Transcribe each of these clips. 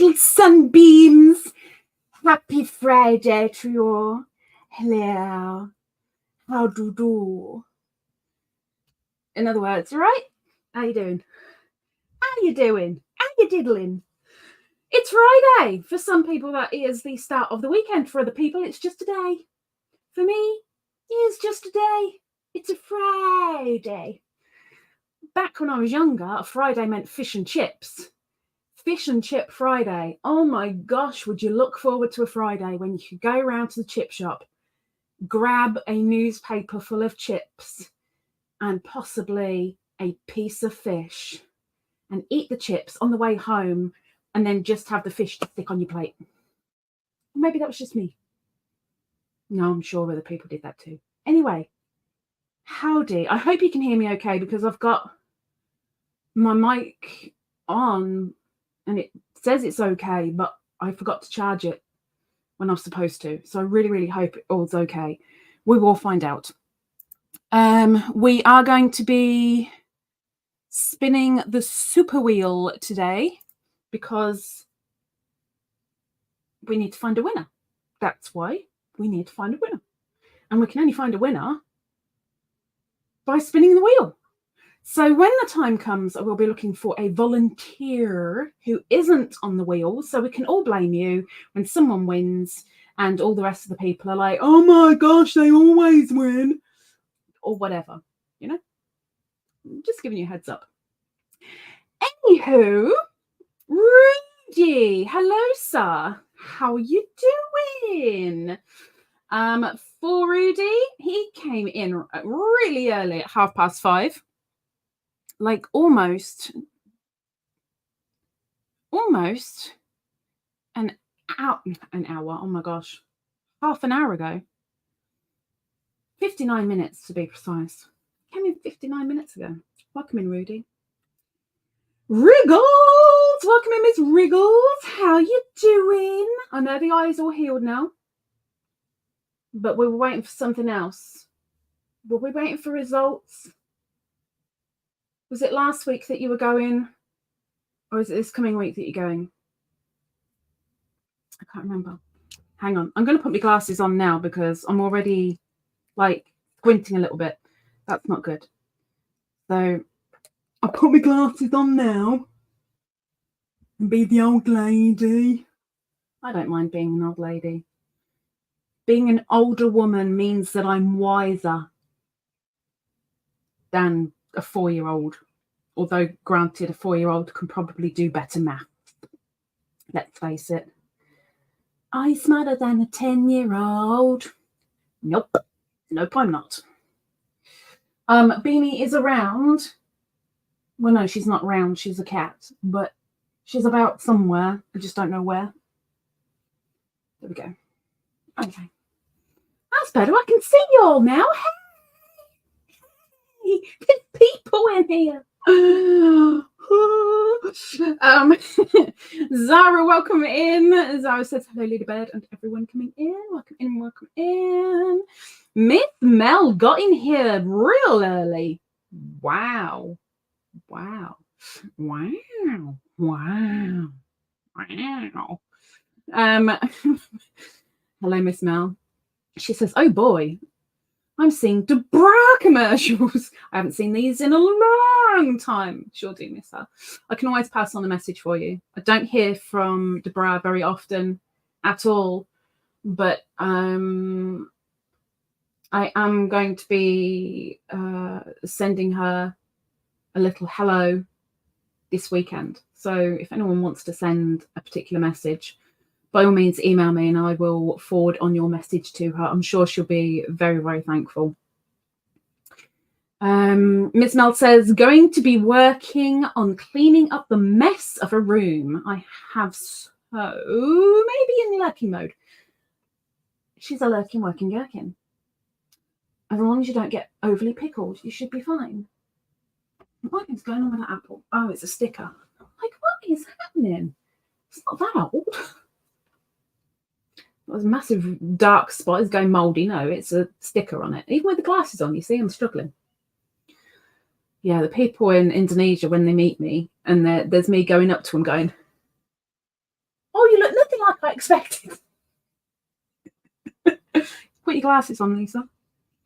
little sunbeams. Happy Friday to you all. Hello. How do you do? In other words, right? How you doing? How you doing? How you diddling? It's Friday. For some people, that is the start of the weekend. For other people, it's just a day. For me, it's just a day. It's a Friday. Back when I was younger, a Friday meant fish and chips. Fish and chip Friday. Oh my gosh, would you look forward to a Friday when you could go around to the chip shop, grab a newspaper full of chips and possibly a piece of fish and eat the chips on the way home and then just have the fish to stick on your plate. Maybe that was just me. No, I'm sure other people did that too. Anyway, howdy. I hope you can hear me okay because I've got my mic on and it says it's okay, but I forgot to charge it when I was supposed to. So I really, really hope it all's okay. We will find out. We are going to be spinning the super wheel today because we need to find a winner. That's why we need to find a winner. And we can only find a winner by spinning the wheel. So when the time comes, I will be looking for a volunteer who isn't on the wheel, so we can all blame you when someone wins and all the rest of the people are like, oh my gosh, they always win, or whatever, you know? Just giving you a heads up. Anywho, Rudy, hello, sir. How are you doing? For Rudy, he came in really early at 5:30. Like almost an hour, oh my gosh, half an hour ago. 59 minutes to be precise. Came in 59 minutes ago. Welcome in, Rudy. Wriggles! Welcome in, Miss Wriggles. How you doing? I know the eye's all healed now, but we were waiting for something else. Were we waiting for results? Was it last week that you were going? Or is it this coming week that you're going? I can't remember. Hang on. I'm going to put my glasses on now because I'm already like squinting a little bit. That's not good. So I'll put my glasses on now and be the old lady. I don't mind being an old lady. Being an older woman means that I'm wiser than a 4-year-old, although granted a 4-year-old can probably do better math. Let's face it. I'm smarter than a 10-year-old. Nope, I'm not. Beanie is around. Well, no, she's not around. She's a cat, but she's about somewhere. I just don't know where. There we go. Okay, that's better. I can see you all now. There's people in here. Zara, welcome in. Zara says hello, Ladybird, and everyone coming in. Welcome in, welcome in. Miss Mel got in here real early. Wow. Wow. Wow. Wow. Wow. Hello, Miss Mel. She says, oh boy, I'm seeing Debra commercials. I haven't seen these in a long time. Sure do miss her. I can always pass on a message for you. I don't hear from Debra very often at all, but I am going to be sending her a little hello this weekend. So if anyone wants to send a particular message, by all means, email me and I will forward on your message to her. I'm sure she'll be very, very thankful. Miss Mel says, going to be working on cleaning up the mess of a room. I have so maybe in lurking mode. She's a lurking, working gherkin. As long as you don't get overly pickled, you should be fine. What is going on with that apple? Oh, it's a sticker. Like, what is happening? It's not that old. There's a massive dark spot. It's going mouldy. No, it's a sticker on it. Even with the glasses on, you see, I'm struggling. Yeah, the people in Indonesia, when they meet me, and there's me going up to them going, like I expected. Put your glasses on, Lisa.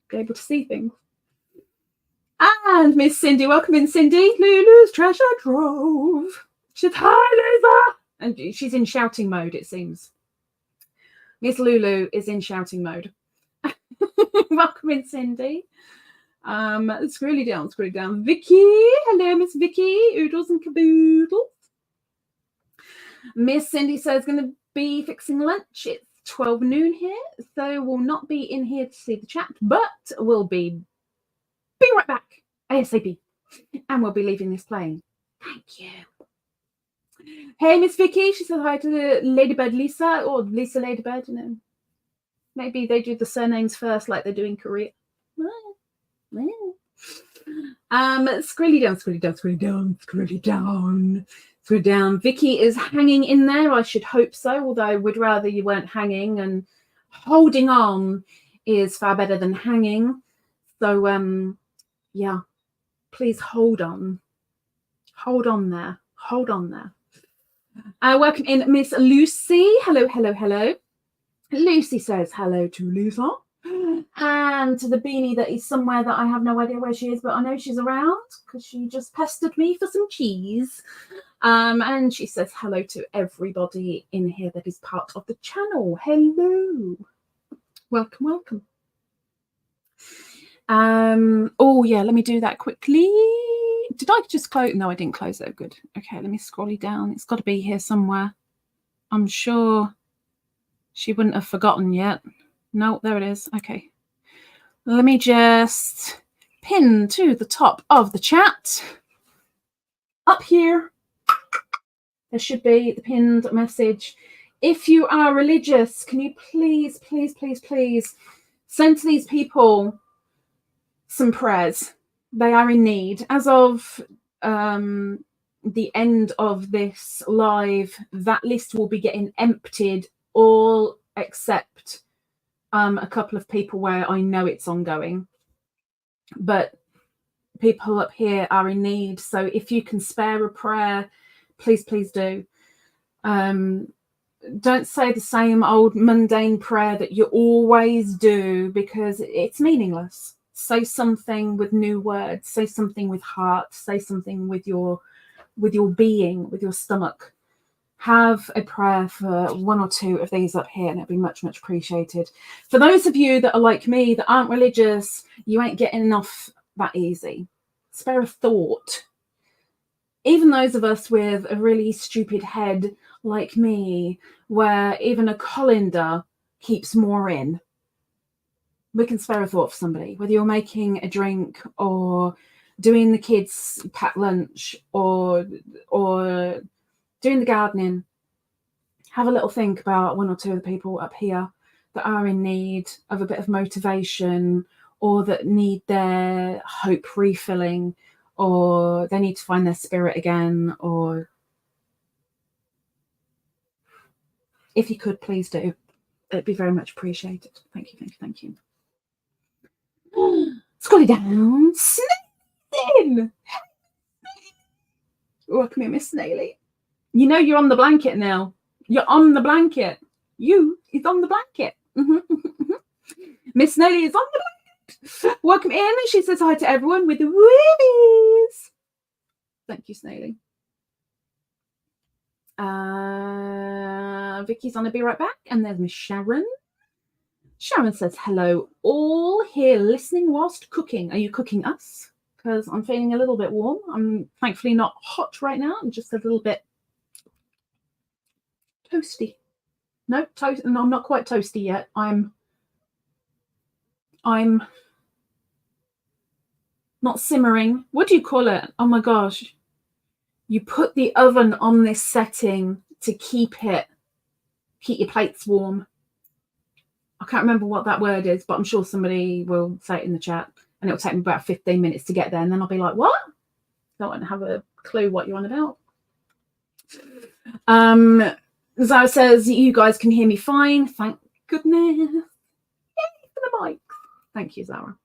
Be able to see things. And Miss Cindy, welcome in, Cindy. Lulu's treasure trove. She said, hi, Lisa. And she's in shouting mode, it seems. Miss Lulu is in shouting mode. Welcome in, Cindy. Scrolly down. Vicky, hello, Miss Vicky. Oodles and caboodles. Miss Cindy says going to be fixing lunch. It's 12 noon here, so we'll not be in here to see the chat, but we'll be right back ASAP, and we'll be leaving this playing. Thank you. Hey, Miss Vicky. She said hi to Ladybird Lisa, or Lisa Ladybird, you know. Maybe they do the surnames first like they do in Korea. Scrolly down. Vicky is hanging in there. I should hope so, although I would rather you weren't hanging, and holding on is far better than hanging. So yeah, please hold on there. Welcome in, Miss Lucy. Hello. Lucy says hello to Lisa, and to the beanie that is somewhere that I have no idea where she is, but I know she's around because she just pestered me for some cheese. And she says hello to everybody in here that is part of the channel. Hello. Welcome. Oh yeah, let me do that quickly. Did I just close? No, I didn't close it. Good. Okay, let me scroll it down. It's got to be here somewhere. I'm sure she wouldn't have forgotten yet. No, there it is. Okay. Let me just pin to the top of the chat. Up here, there should be the pinned message. If you are religious, can you please send to these people some prayers? They are in need. As of the end of this live, that list will be getting emptied, all except a couple of people where I know it's ongoing. But people up here are in need. So if you can spare a prayer, please do. Don't say the same old mundane prayer that you always do, because it's meaningless. Say something with new words. Say something with heart. Say something with your being, with your stomach. Have a prayer for one or two of these up here, and it'd be much appreciated. For those of you that are like me, that aren't religious, you ain't getting enough that easy. Spare a thought. Even those of us with a really stupid head like me, where even a colander keeps more in, we can spare a thought for somebody. Whether you're making a drink, or doing the kids' packed lunch, or doing the gardening, have a little think about one or two of the people up here that are in need of a bit of motivation, or that need their hope refilling, or they need to find their spirit again. Or if you could, please do. It'd be very much appreciated. Thank you. Scrolly down. Snailin! Welcome in, Miss Snaily. You know you're on the blanket now. You're on the blanket. You is on the blanket. Miss Snaily is on the blanket. Welcome in. She says hi to everyone with the woobies. Thank you, Snaily. Vicky's gonna be right back. And there's Miss Sharon. Sharon says hello, all here listening whilst cooking. Are you cooking us? Because I'm feeling a little bit warm. I'm thankfully not hot right now. I'm just a little bit toasty. No, I'm not quite toasty yet. I'm not simmering. What do you call it? Oh my gosh. You put the oven on this setting to keep your plates warm. I can't remember what that word is, but I'm sure somebody will say it in the chat, and it'll take me about 15 minutes to get there, and then I'll be like, what? Don't have a clue what you're on about. Zara says, you guys can hear me fine. Thank goodness. Yay for the mic. Thank you, Zara.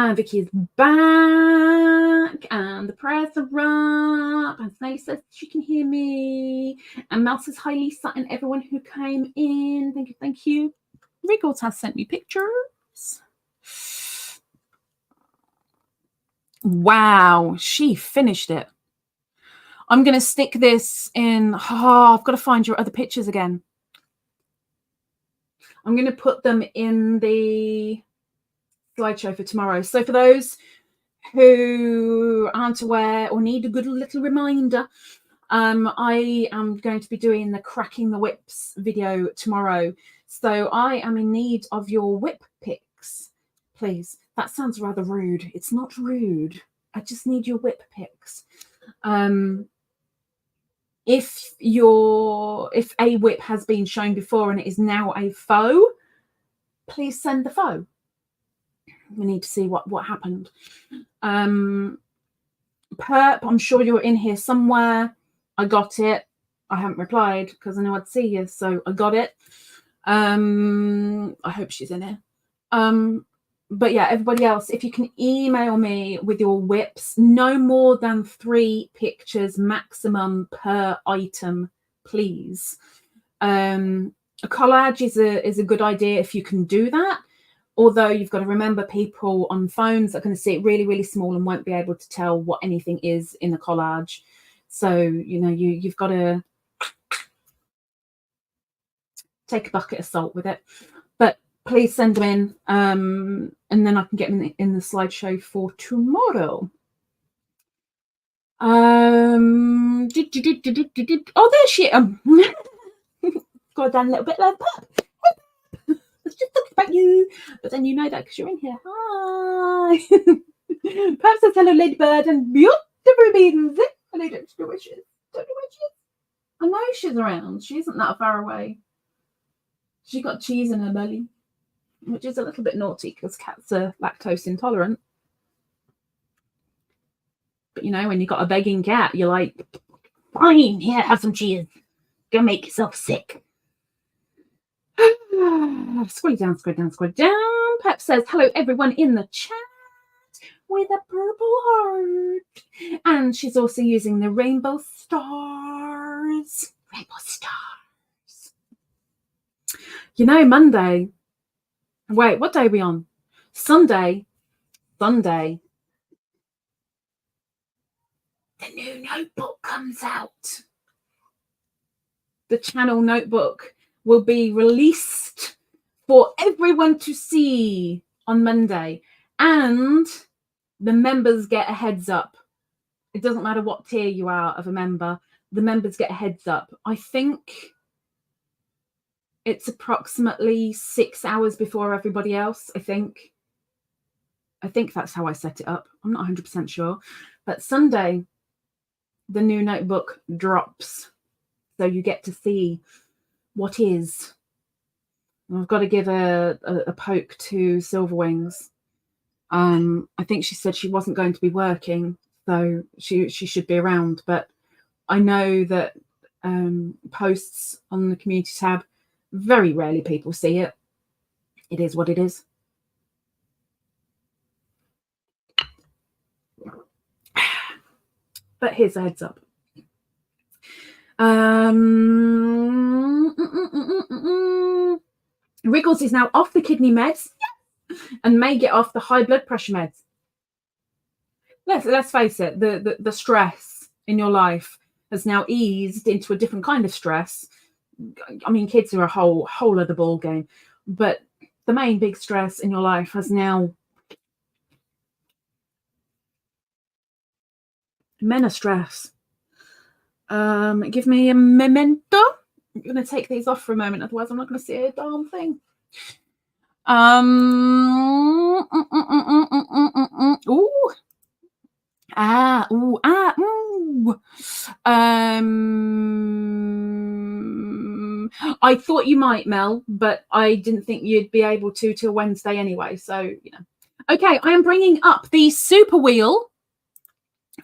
And Vicky is back, and the prayers are up, and Snaily says she can hear me, and Mel says hi Lisa and everyone who came in. Thank you, thank you. Wriggles has sent me pictures. Wow, she finished it. I'm going to stick this in. Oh, I've got to find your other pictures again. I'm going to put them in the slideshow for tomorrow. So for those who aren't aware or need a good little reminder, I am going to be doing the cracking the whips video tomorrow. So I am in need of your whip pics, please. That sounds rather rude. It's not rude. I just need your whip pics. If a whip has been shown before and it is now a faux, please send the faux. We need to see what happened. Perp, I'm sure you're in here somewhere. I got it. I haven't replied because I know I'd see you, so I got it. I hope she's in here. But yeah, everybody else, if you can email me with your whips, no more than 3 pictures maximum per item, please. A collage is a good idea if you can do that. Although you've got to remember, people on phones are going to see it really, really small and won't be able to tell what anything is in the collage. So, you know, you've got to take a bucket of salt with it. But please send them in, and then I can get them in the slideshow for tomorrow. Oh, there she is. Go down a little bit like that. Let's just talk about you. But then you know that because you're in here. Hi. Perhaps says hello, Ladybird, and beautiful beans. And I don't know where she is. Don't know where she is. I know she's around. She isn't that far away. She got cheese in her belly, which is a little bit naughty because cats are lactose intolerant. But you know, when you've got a begging cat, you're like, fine, here, have some cheese. Go make yourself sick. Scroll down, scroll down, scroll down. Pep says, hello, everyone in the chat with a purple heart. And she's also using the rainbow stars. Rainbow stars. You know, Monday. Wait, what day are we on? Sunday. The new notebook comes out. The channel notebook will be released for everyone to see on Monday. And the members get a heads up. It doesn't matter what tier you are of a member. The members get a heads up. I think it's approximately 6 hours before everybody else, I think. I think that's how I set it up. I'm not 100% sure. But Sunday, the new notebook drops. So you get to see what is. And I've got to give a poke to Silverwings. I think she said she wasn't going to be working, so she should be around. But I know that posts on the community tab, very rarely people see it. It is what it is. But here's a heads up. Wriggles is now off the kidney meds and may get off the high blood pressure meds. Let's face it, the stress in your life has now eased into a different kind of stress. I mean, kids are a whole other ball game, but the main big stress in your life has now men are stress. Give me a memento. I'm going to take these off for a moment, otherwise I'm not going to see a darn thing. Ooh. I thought you might, Mel, but I didn't think you'd be able to till Wednesday anyway. So, you know. Okay, I am bringing up the super wheel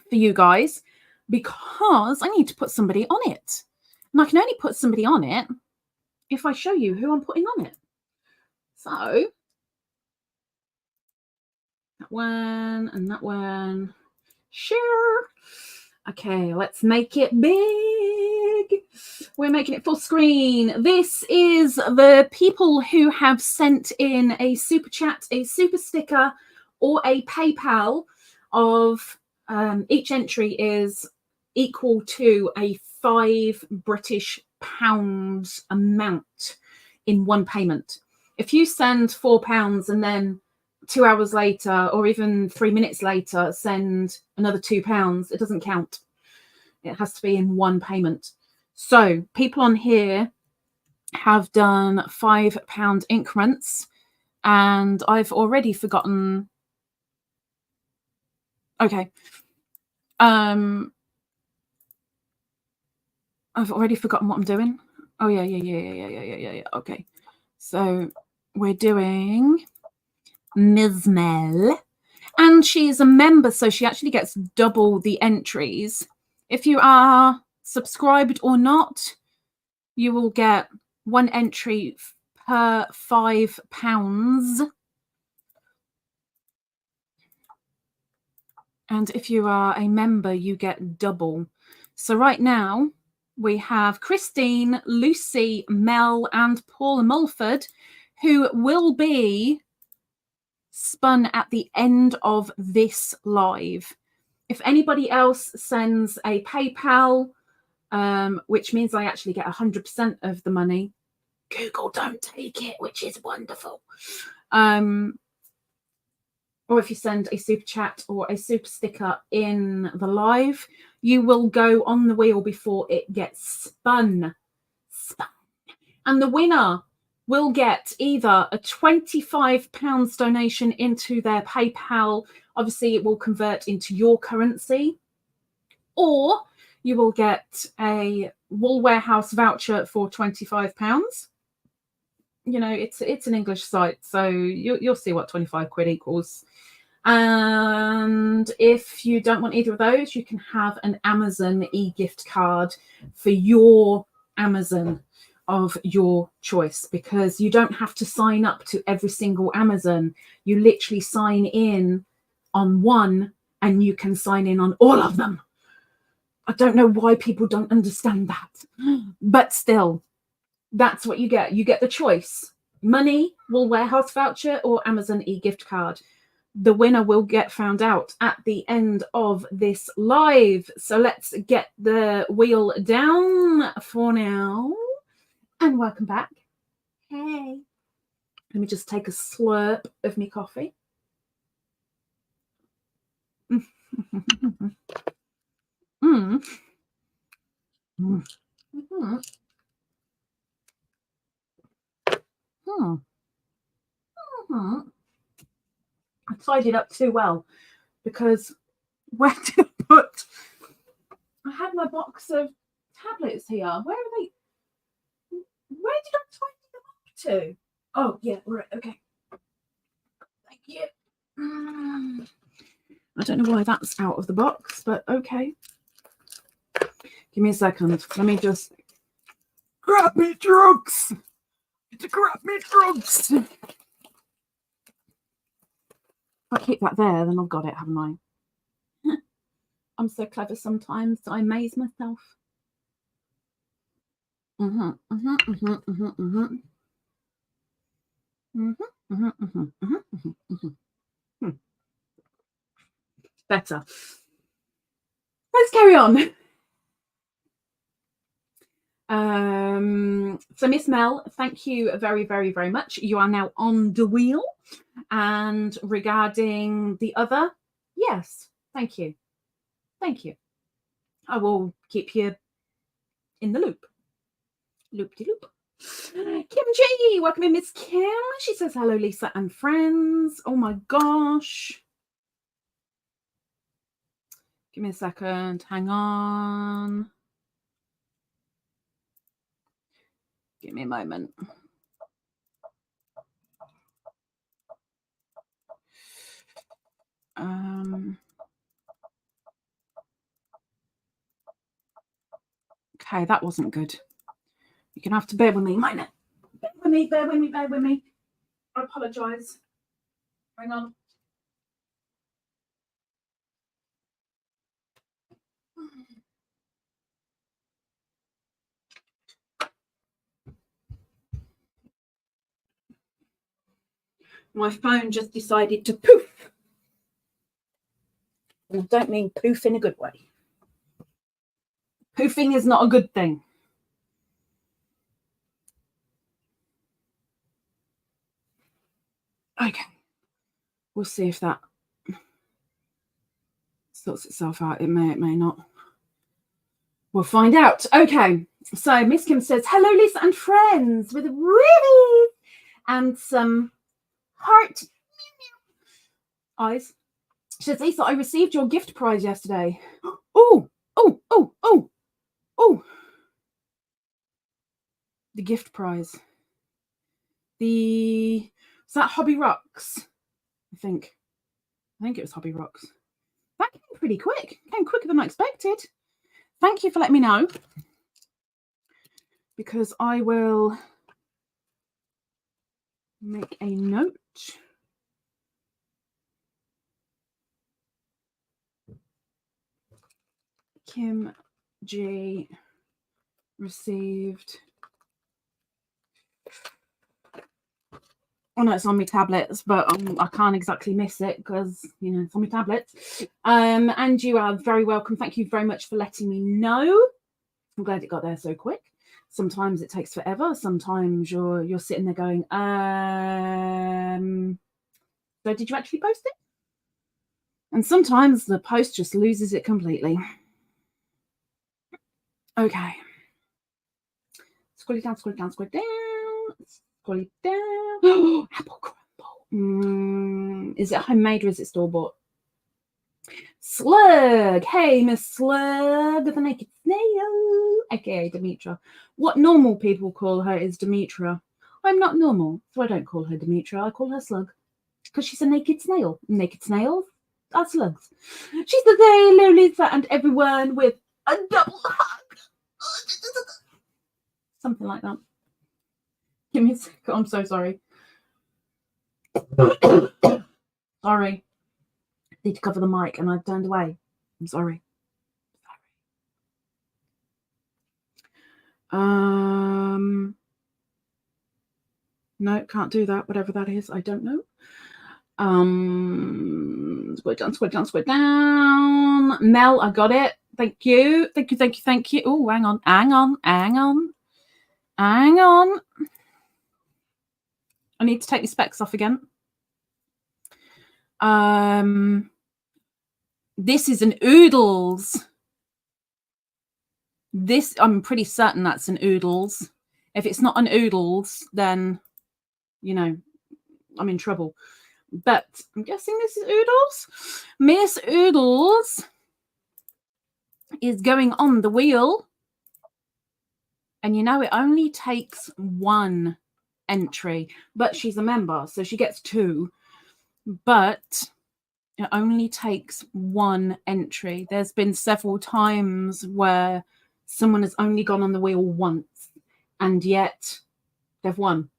for you guys because I need to put somebody on it. And I can only put somebody on it if I show you who I'm putting on it. So That one and that one. Sure. Okay, let's make it big. We're making it full screen. This is the people who have sent in a super chat, a super sticker, or a PayPal of each entry is equal to a £5 British amount in one payment. If you send £4 and then 2 hours later or even 3 minutes later send another £2, it doesn't count. It has to be in one payment. So people on here have done £5 increments, and I've already forgotten. Okay. I've already forgotten what I'm doing. Oh yeah. Okay. So we're doing Miss.Mel, and she's a member, so she actually gets double the entries. If you are subscribed or not, you will get one entry per £5. And if you are a member, you get double. So right now we have Christine, Lucy, Mel, and Paula Mulford, who will be spun at the end of this live. If anybody else sends a PayPal, which means I actually get 100% of the money, Google don't take it, which is wonderful. Or if you send a super chat or a super sticker in the live, you will go on the wheel before it gets spun. And the winner will get either a £25 donation into their PayPal. Obviously, it will convert into your currency. Or you will get a Wool Warehouse voucher for £25. You know, it's an English site, so you'll see what 25 quid equals. And if you don't want either of those, you can have an Amazon e-gift card for your Amazon of your choice, because you don't have to sign up to every single Amazon. You literally sign in on one and you can sign in on all of them. I don't know why people don't understand that, but still, that's what you get. You get the choice: money, Wool Warehouse voucher, or Amazon e-gift card. The winner will get found out at the end of this live. So let's get the wheel down for now. And welcome back. Hey. Let me just take a slurp of my coffee. I tied it up too well, because where did I put? I had my box of tablets here. Where are they? Where did I tidy them up to? Oh, yeah, right, okay. Thank you. I don't know why that's out of the box, but okay. Give me a second. Let me just grab me drugs. Grab me drugs. If I keep that there, then I've got it, haven't I? I'm so clever sometimes, I amaze myself. Better. Let's carry on. So Miss Mel, thank you very, very, very much. You are now on the wheel. And regarding the other, yes, thank you. Thank you. I will keep you in the loop. Loop-de-loop. Kim G, welcome in, Miss Kim. She says, hello, Lisa and friends. Oh my gosh. Give me a second. Hang on. Give me a moment. Okay, that wasn't good. You're going to have to bear with me, might it? Bear with me. I apologise. Hang on. My phone just decided to poof. And I don't mean poof in a good way. Poofing is not a good thing. Okay. We'll see if that sorts itself out. It may not. We'll find out. Okay. So Miss Kim says, hello, Lisa and friends, with a really and some heart eyes. She says, Lisa, I received your gift prize yesterday. Oh. The gift prize. Was that Hobby Rocks? I think it was Hobby Rocks. That came pretty quick. Came quicker than I expected. Thank you for letting me know, because I will make a note. Kim G received. Oh no, it's on my tablets, but I can't exactly miss it because, you know, it's on my tablets. And you are very welcome. Thank you very much for letting me know. I'm glad it got there so quick. Sometimes it takes forever. Sometimes you're sitting there going, so did you actually post it? And sometimes the post just loses it completely. Okay. Scroll it down, scroll it down, scroll it down. Scroll it down. Oh, apple crumble. Is it homemade or is it store-bought? Slug. Hey, Miss Slug, the naked snail. Okay, Demetra. What normal people call her is Demetra. I'm not normal, so I don't call her Demetra. I call her Slug because she's a naked snail. Naked snails are slugs. She's the day, Lisa, and everyone with a double hug. Something like that. Give me a second. I'm so sorry. Sorry. Need to cover the mic and I've turned away. I'm sorry. No, can't do that. Whatever that is, I don't know. Squid down. Mel, I got it. Thank you. Oh, hang on. I need to take my specs off again. This is an oodles. This, I'm pretty certain that's an oodles. If it's not an oodles, then, you know, I'm in trouble. But I'm guessing this is oodles. Miss Oodles is going on the wheel. And you know, it only takes one entry, but she's a member, so she gets 2. But it only takes one entry. There's been several times where someone has only gone on the wheel once, and yet they've won.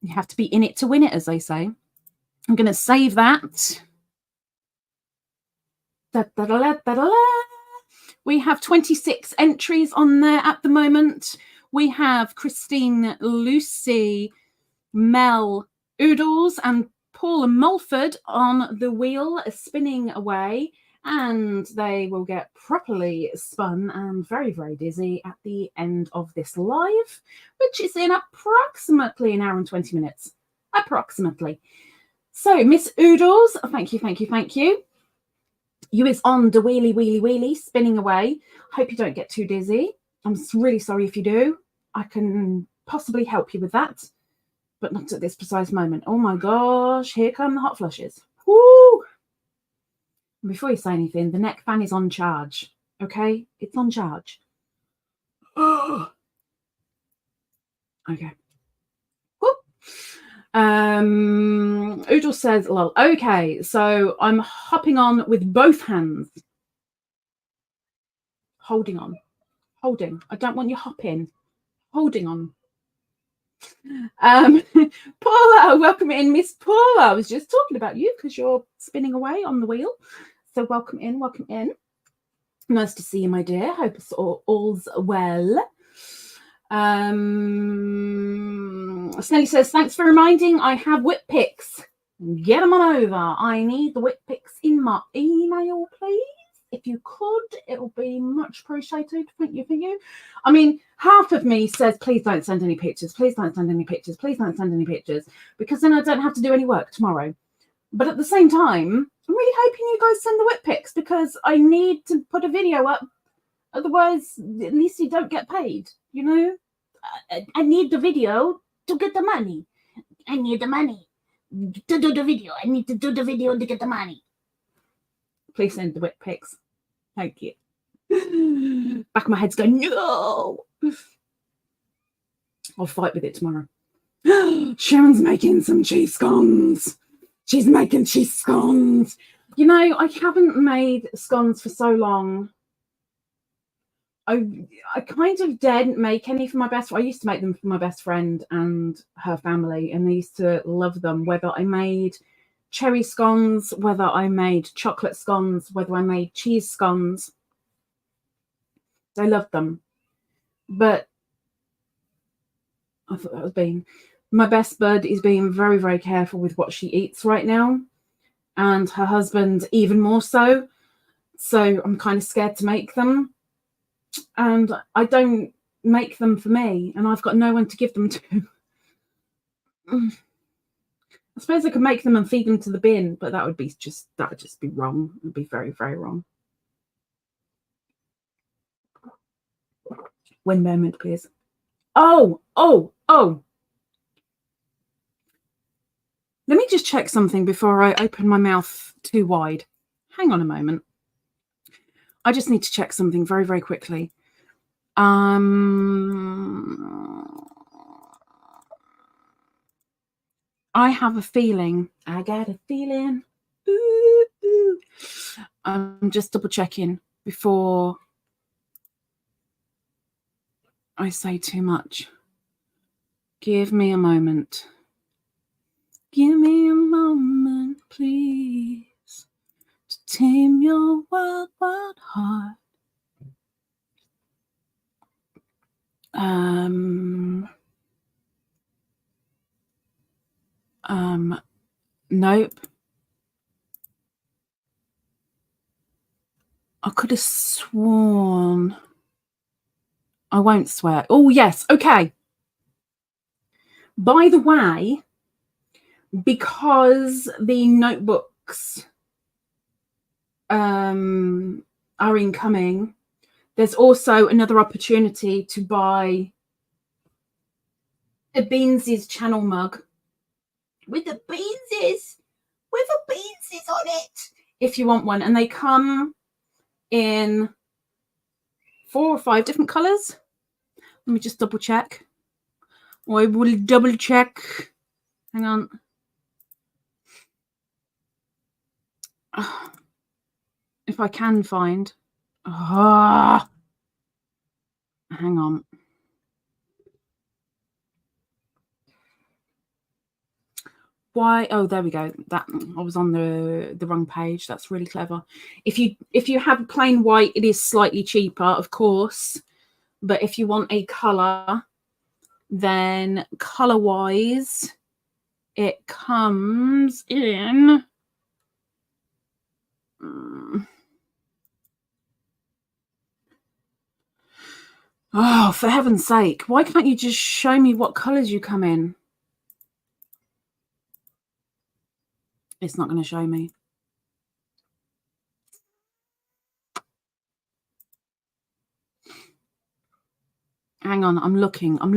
You have to be in it to win it, as they say. I'm going to save that. We have 26 entries on there at the moment. We have Christine, Lucy, Mel, Oodles, and Paul and Mulford on the wheel, spinning away, and they will get properly spun and very, very dizzy at the end of this live, which is in approximately an hour and 20 minutes. Approximately. So, Miss Oodles, thank you. You is on the wheelie, spinning away. Hope you don't get too dizzy. I'm really sorry if you do. I can possibly help you with that, but not at this precise moment. Oh my gosh, here come the hot flushes. Woo! Before you say anything, the neck fan is on charge. Okay? It's on charge. Okay. Woo! Oodle says, well, okay, so I'm hopping on with both hands. Holding on. Holding. I don't want you hopping. Holding on. Paula, welcome in, Miss Paula. I was just talking about you because you're spinning away on the wheel. So welcome in. Nice to see you, my dear. Hope it's all's well. Snelly says, thanks for reminding. I have whip picks. Get them on over. I need the whip picks in my email, please. If you could, it'll be much appreciated. Thank you. I mean, half of me says, please don't send any pictures. Please don't send any pictures. Please don't send any pictures. Because then I don't have to do any work tomorrow. But at the same time, I'm really hoping you guys send the whip pics because I need to put a video up. Otherwise, at least you don't get paid, you know? I need the video to get the money. I need the money to do the video. I need to do the video to get the money. Please send the whip pics. Thank you. Back of my head's going, no. I'll fight with it tomorrow. Sharon's making some cheese scones. She's making cheese scones. You know, I haven't made scones for so long. I kind of didn't make any for my best friend. I used to make them for my best friend and her family, and they used to love them, whether I made cherry scones, whether I made chocolate scones, whether I made cheese scones. They loved them. But I thought that was being... My best bud is being very, very careful with what she eats right now. And her husband even more so. So I'm kind of scared to make them. And I don't make them for me. And I've got no one to give them to. I suppose I could make them and feed them to the bin. But that would just be wrong. It would be very, very wrong. One moment, please. Oh. Let me just check something before I open my mouth too wide. Hang on a moment. I just need to check something very, very quickly. I have a feeling. I got a feeling. Ooh. I'm just double checking before I say too much. Give me a moment. Give me a moment, please, to tame your wild, wild heart. Nope. I could have sworn. I won't swear. Oh, yes. Okay. By the way, because the notebooks are incoming, there's also another opportunity to buy a Beansies channel mug with the Beansies on it if you want one. And they come in 4 or 5 different colors. Let me just double check. I will double check. Hang on. If I can find. Hang on. Why? Oh, there we go. That I was on the wrong page. That's really clever. If you have plain white, it is slightly cheaper, of course. But if you want a color, then color wise, it comes in. Oh, for heaven's sake! Why can't you just show me what colors you come in? It's not going to show me. Hang on, I'm looking. I'm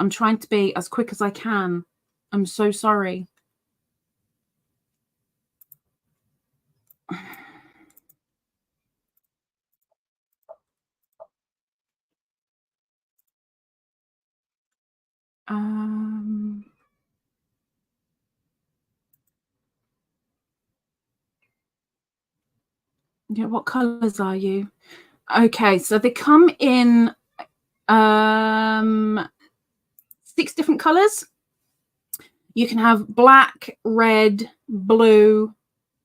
trying to be as quick as I can. I'm so sorry. Yeah, what colors are you? Okay, so they come in 6 different colors. You can have black, red, blue,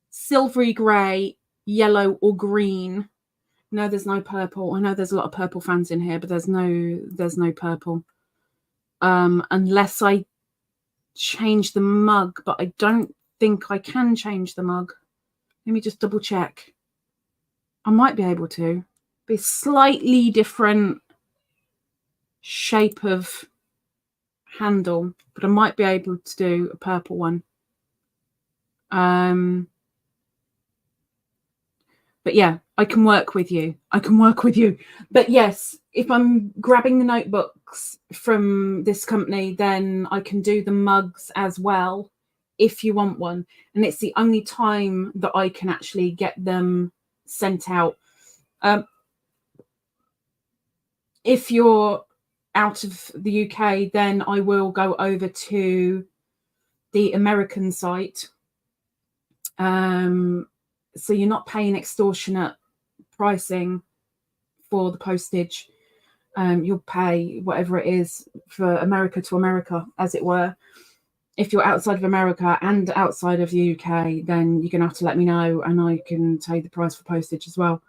silvery grey, yellow, or green. No, there's no purple. I know there's a lot of purple fans in here, but there's no purple. Unless I change the mug, but I don't think I can change the mug. Let me just double check. I might be able to. Be slightly different shape of handle, but I might be able to do a purple one. But yeah, I can work with you. But yes, if I'm grabbing the notebooks from this company, then I can do the mugs as well if you want one. And it's the only time that I can actually get them sent out. If you're out of the UK, then I will go over to the American site. So you're not paying extortionate pricing for the postage. You'll pay whatever it is for America to America, as it were. If you're outside of America and outside of the UK, then you're going to have to let me know, and I can tell you the price for postage as well,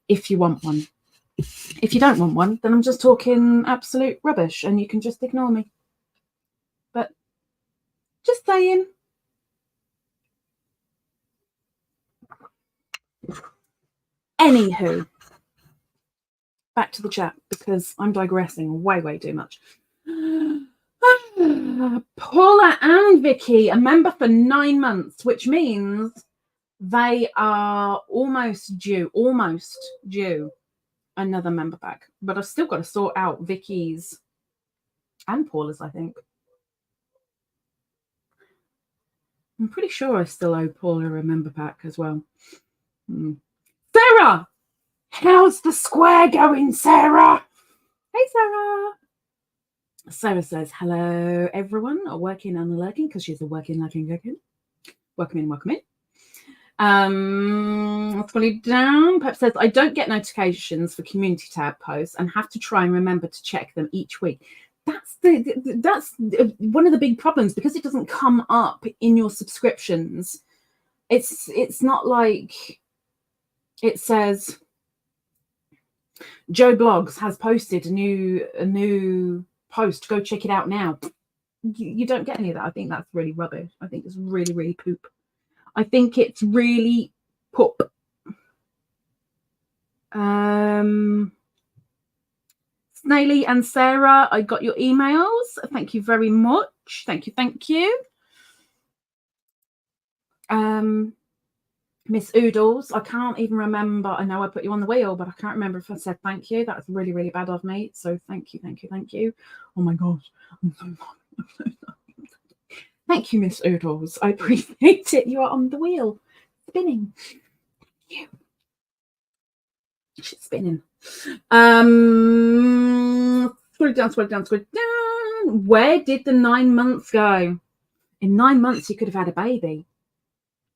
if you want one. If you don't want one, then I'm just talking absolute rubbish, and you can just ignore me. But just saying. Anywho, back to the chat, because I'm digressing way too much. Paula and Vicky, a member for 9 months, which means they are almost due another member pack. But I've still got to sort out Vicky's and Paula's, I think. I'm pretty sure I still owe Paula a member pack as well. Sarah! How's the square going, Sarah? Hey, Sarah. Sarah says, hello, everyone. Working and lurking, because she's a working, lurking. Welcome in. Scrolling down. Pep says, I don't get notifications for community tab posts and have to try and remember to check them each week. That's one of the big problems, because it doesn't come up in your subscriptions. It's not like it says Joe Blogs has posted a new post, go check it out now. You don't get any of that. I think that's really rubbish. I think it's really poop. I think it's really poop. Snaily and Sarah, I got your emails. Thank you very much. Thank you. Miss Oodles, I can't even remember. I know I put you on the wheel, but I can't remember if I said thank you. That's really bad of me. So thank you. Oh my gosh. I'm so sorry. Thank you, Miss Oodles. I appreciate it. You are on the wheel. Spinning. Thank you. She's spinning. Scroll down. Where did the 9 months go? In 9 months, you could have had a baby.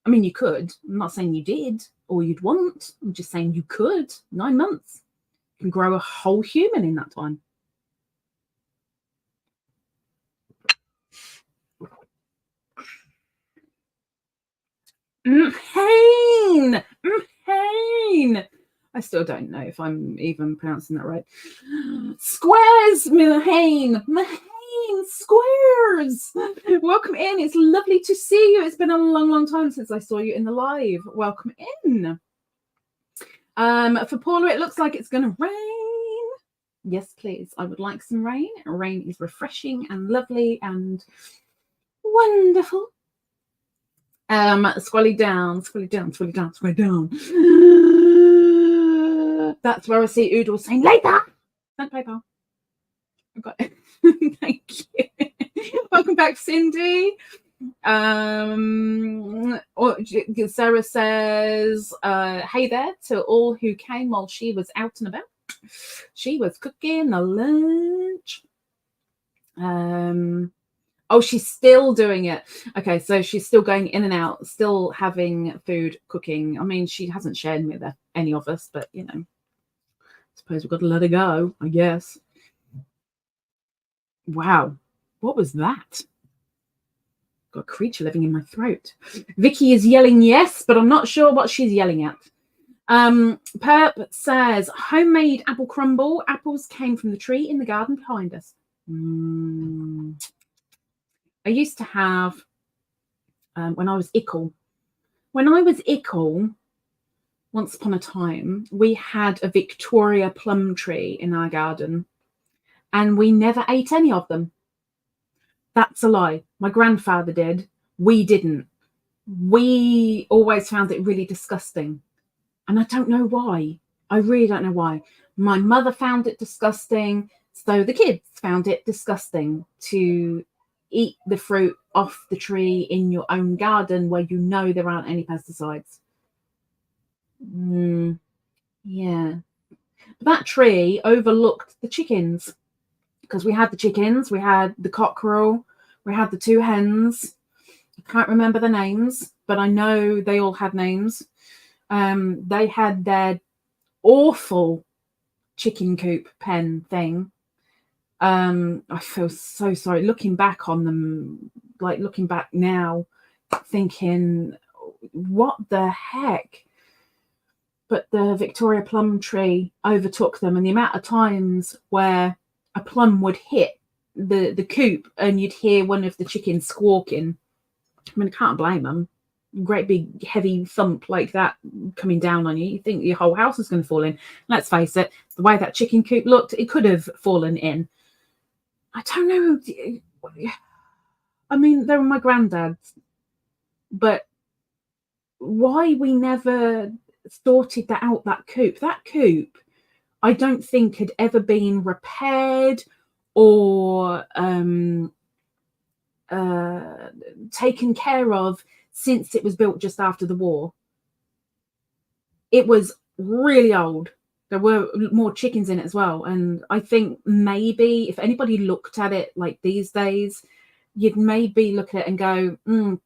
I mean, you could. I'm not saying you did or you'd want. I'm just saying you could. 9 months. You can grow a whole human in that time. Mhane. I still don't know if I'm even pronouncing that right. Squares, Mhane. Squares, welcome in. It's lovely to see you. It's been a long time since I saw you in the live. Welcome in. For Paula, it looks like it's going to rain. Yes, please. I would like some rain. Rain is refreshing and lovely and wonderful. Scrolling down. That's where I see Oodle saying later. Don't PayPal. I've got it. Thank you. Welcome back, Cindy. Sarah says, hey there to all who came while she was out and about. She was cooking a lunch. Oh, she's still doing it. Okay, so she's still going in and out, still having food cooking. I mean, she hasn't shared with any of us, but you know, I suppose we've got to let her go, I guess. Wow, what was that? Got a creature living in my throat. Vicky is yelling yes, but I'm not sure what she's yelling at. Perp says, homemade apple crumble. Apples came from the tree in the garden behind us. I used to have, when I was ickle, once upon a time, we had a Victoria plum tree in our garden, and we never ate any of them. That's a lie. My grandfather did. We didn't. We always found it really disgusting. And I don't know why. I really don't know why. My mother found it disgusting. So the kids found it disgusting to eat the fruit off the tree in your own garden where you know there aren't any pesticides. Yeah. But that tree overlooked the chickens, because we had the chickens, we had the cockerel, we had the 2 hens. I can't remember the names, but I know they all had names. They had their awful chicken coop pen thing. I feel so sorry looking back on them, like looking back now, thinking, what the heck? But the Victoria plum tree overtook them, and the amount of times where a plum would hit the coop and you'd hear one of the chickens squawking. I mean, I can't blame them. Great big heavy thump like that coming down on you. You think your whole house is going to fall in. Let's face it, the way that chicken coop looked, it could have fallen in. I don't know. I mean, they were my granddad's, but why we never sorted that out, that coop, I don't think had ever been repaired or taken care of since it was built just after the war. It was really old. There were more chickens in it as well. And I think maybe if anybody looked at it like these days, you'd maybe look at it and go, 2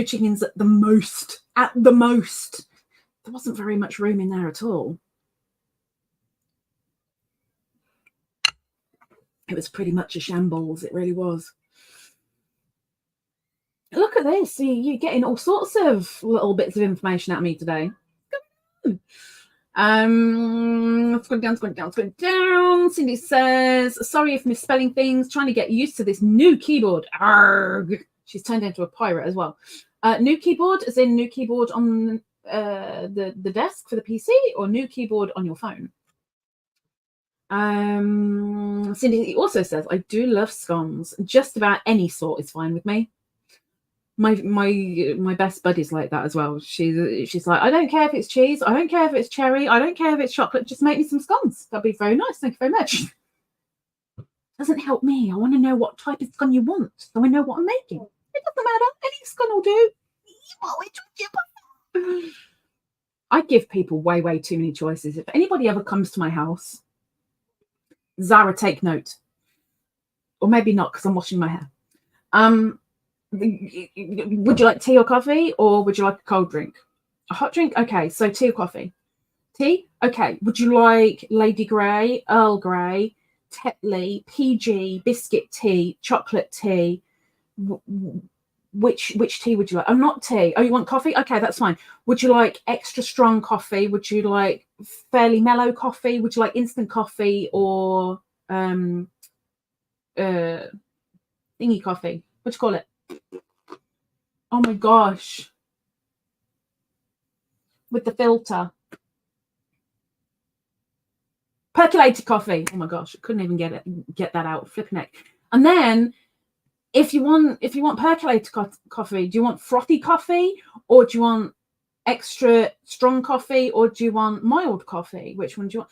chickens at the most. At the most. There wasn't very much room in there at all. It was pretty much a shambles. It really was. Look at this. You're getting all sorts of little bits of information out of me today. Scrolling down. Cindy says, sorry if misspelling things. Trying to get used to this new keyboard. Arrgh. She's turned into a pirate as well. New keyboard, as in new keyboard on the desk for the PC, or new keyboard on your phone? Cindy also says, I do love scones. Just about any sort is fine with me. My best buddy's like that as well. She's like, I don't care if it's cheese, I don't care if it's cherry, I don't care if it's chocolate, just make me some scones. That'd be very nice, thank you very much. Doesn't help me. I want to know what type of scone you want, so I know what I'm making. It doesn't matter, any scone will do. I give people way too many choices. If anybody ever comes to my house, Zara, take note. Or maybe not, because I'm washing my hair. Would you like tea or coffee, or would you like a cold drink? A hot drink? Okay, so tea or coffee? Tea? Okay. Would you like Lady Grey, Earl Grey, Tetley, PG, biscuit tea, chocolate tea? Which tea would you like? Oh, not tea. Oh, you want coffee? Okay, that's fine. Would you like extra strong coffee? Would you like fairly mellow coffee? Would you like instant coffee, or thingy coffee? What do you call it? Oh my gosh. With the filter. Percolated coffee. Oh my gosh, I couldn't even get that out. Flipping heck. And then if you want percolated coffee, do you want frothy coffee, or do you want extra strong coffee, or do you want mild coffee? Which one do you want?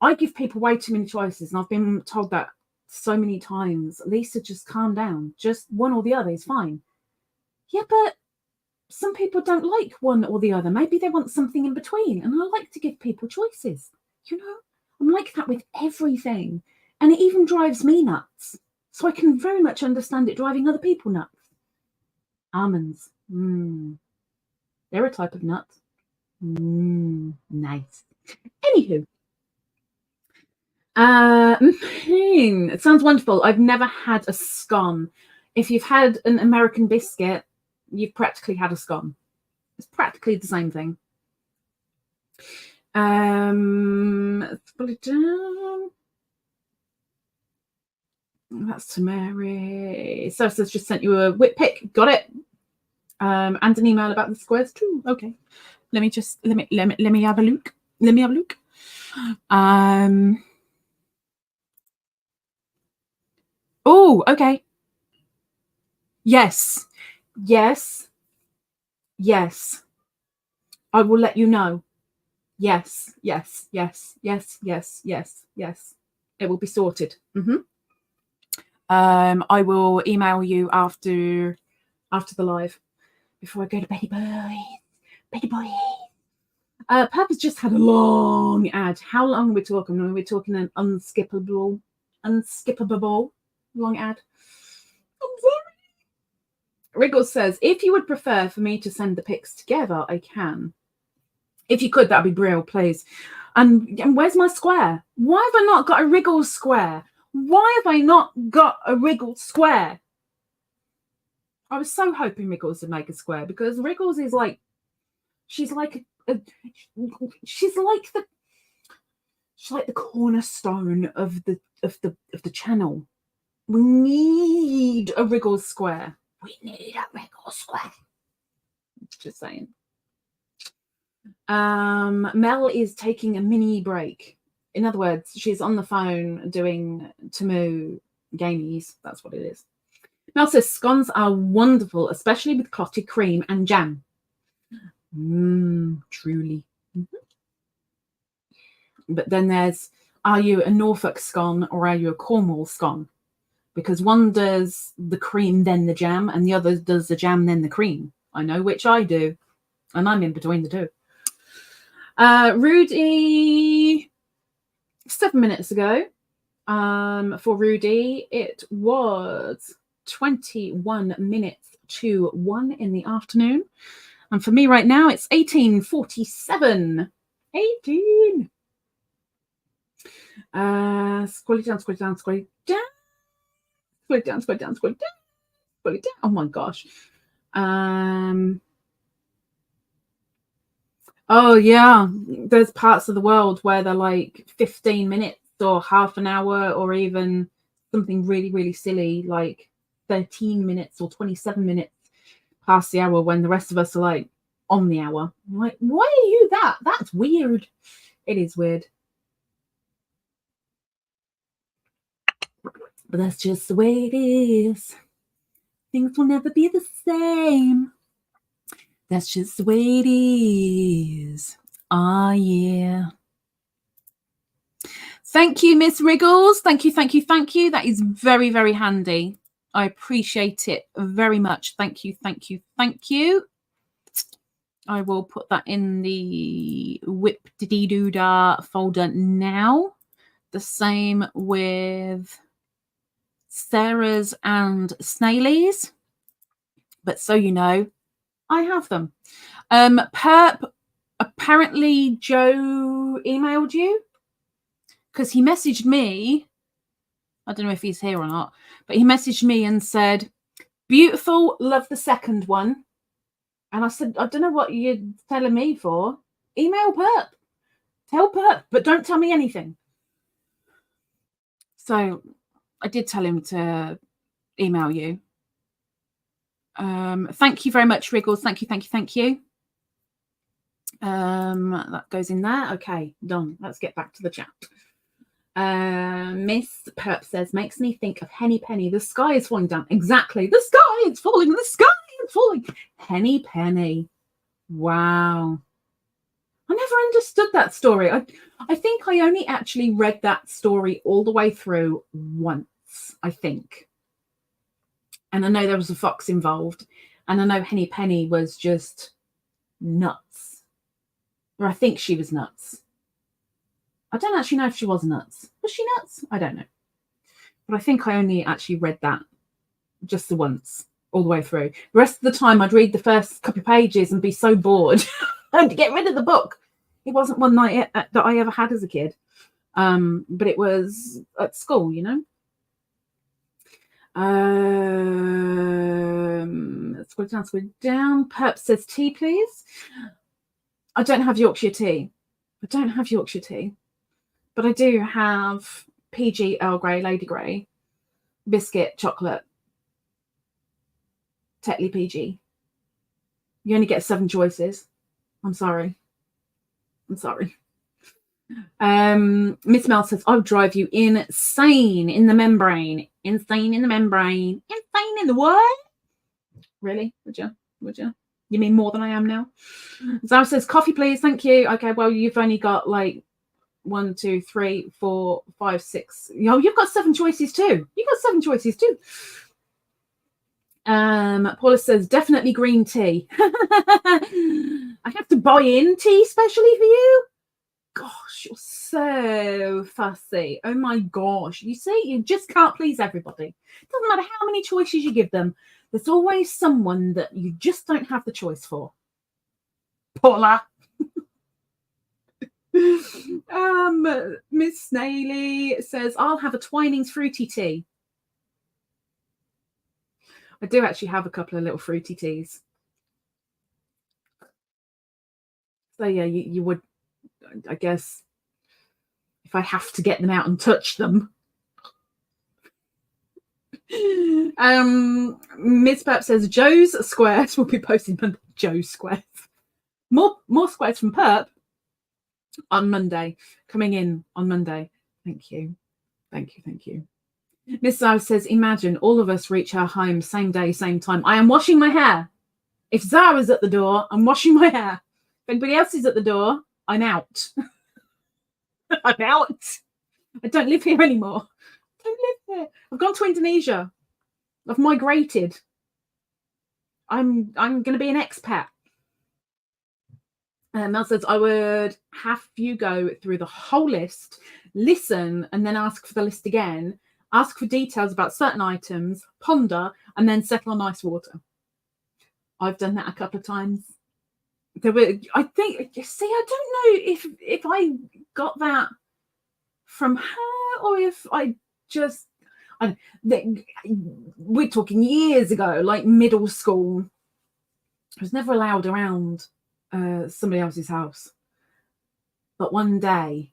I give people way too many choices, and I've been told that so many times. Lisa, just calm down. Just one or the other is fine. Yeah, but some people don't like one or the other. Maybe they want something in between, and I like to give people choices. You know, I'm like that with everything, and it even drives me nuts. So I can very much understand it driving other people nuts. Almonds. They're a type of nut. Nice. Anywho. It sounds wonderful. I've never had a scone. If you've had an American biscuit, you've practically had a scone. It's practically the same thing. Pull it down. That's to Mary. Sarah's just sent you a whip pic. Got it. And an email about the squares too. Okay. Let me have a look. Let me have a look. Oh, okay. Yes. Yes. Yes. I will let you know. Yes. Yes. Yes. Yes. Yes. Yes. Yes. It will be sorted. I will email you after the live before I go to beddy boy. Beddy boy. Pep has just had a long ad. How long are we talking? We're talking an unskippable long ad. I'm sorry. Wriggles says, if you would prefer for me to send the pics together, I can. If you could, that'd be brilliant, please. And where's my square? Why have I not got a Wriggles square? Why have I not got a Wriggles square? I was so hoping Wriggles would make a square, because Wriggles is like, she's like the cornerstone of the channel. We need a Wriggles square. We need a Wriggles square. Just saying. Mel is taking a mini break. In other words, she's on the phone doing Tamu gamies. That's what it is. Mel says scones are wonderful, especially with clotted cream and jam. Truly. But then there's, are you a Norfolk scone or are you a Cornwall scone? Because one does the cream, then the jam, and the other does the jam, then the cream. I know which I do, and I'm in between the two. Rudy, 7 minutes ago, for Rudy, it was 21 minutes to 1 in the afternoon. And for me right now, it's 18:47. 18. Scroll it down, scroll it down, scroll it down. Scroll it down, scroll it down, scroll it down. Scroll it down. Oh my gosh. Oh yeah, there's parts of the world where they're like 15 minutes or half an hour, or even something really, really silly like 13 minutes or 27 minutes past the hour, when the rest of us are like on the hour. I'm like, why are you that? That's weird. It is weird. But that's just the way it is. Things will never be the same. That's just the way it is. Ah, yeah. Thank you, Miss Wriggles. Thank you, thank you, thank you. That is very, very handy. I appreciate it very much. Thank you, thank you, thank you. I will put that in the whip-de-dee-doo-dah folder now. The same with Sarah's and Snailey's. But so you know, I have them. Perp, apparently Joe emailed you, because he messaged me. I don't know if he's here or not, but he messaged me and said, beautiful, love the second one. And I said, I don't know what you're telling me for. Email Perp. Tell Perp, but don't tell me anything. So I did tell him to email you. Thank you very much, Wriggles. Thank you, thank you, thank you. That goes in there. Okay, done. Let's get back to the chat. Miss Perp says, makes me think of Henny Penny. The sky is falling down. Exactly. The sky is falling. The sky is falling. Henny Penny. Wow. I never understood that story. I think I only actually read that story all the way through once, I think. And I know there was a fox involved. And I know Henny Penny was just nuts. Or I think she was nuts. I don't actually know if she was nuts. Was she nuts? I don't know. But I think I only actually read that just the once, all the way through. The rest of the time, I'd read the first couple of pages and be so bored and get rid of the book. It wasn't one night that I ever had as a kid. But it was at school, you know. Let's go down. Perp says tea, please. I don't have Yorkshire tea. I don't have Yorkshire tea, but I do have PG, Earl Grey, Lady Grey, biscuit, chocolate, Tetley PG. You only get 7 choices. I'm sorry. Miss Mel says, I would drive you insane in the membrane. Insane in the membrane. Insane in the what? Really? Would you? You mean more than I am now? Zara says, coffee, please. Thank you. Okay, well, you've only got like 1, 2, 3, 4, 5, 6. Oh, you've got 7 choices too. Paula says, definitely green tea. I have to buy in tea specially for you. Gosh, you're so fussy. Oh my gosh. You see, you just can't please everybody. It doesn't matter how many choices you give them. There's always someone that you just don't have the choice for. Paula. Miss Snaily says, I'll have a Twinings fruity tea. I do actually have a couple of little fruity teas. So yeah, you would, I guess, if I have to get them out and touch them. Miss Pep says Joe's squares will be posted Monday. Joe's squares. More squares from Perp on Monday. Coming in on Monday. Thank you. Miss Zara says, imagine all of us reach our home same day, same time. I am washing my hair. If Zara's at the door, I'm washing my hair. If anybody else is at the door, I'm out. I'm out. I don't live here anymore. I've gone to Indonesia. I've migrated. I'm going to be an expat. Mel says, I would have you go through the whole list, listen, and then ask for the list again, ask for details about certain items, ponder, and then settle on ice water. I've done that a couple of times. I don't know if I got that from her or if I just, we're talking years ago, like middle school. I was never allowed around somebody else's house. But one day,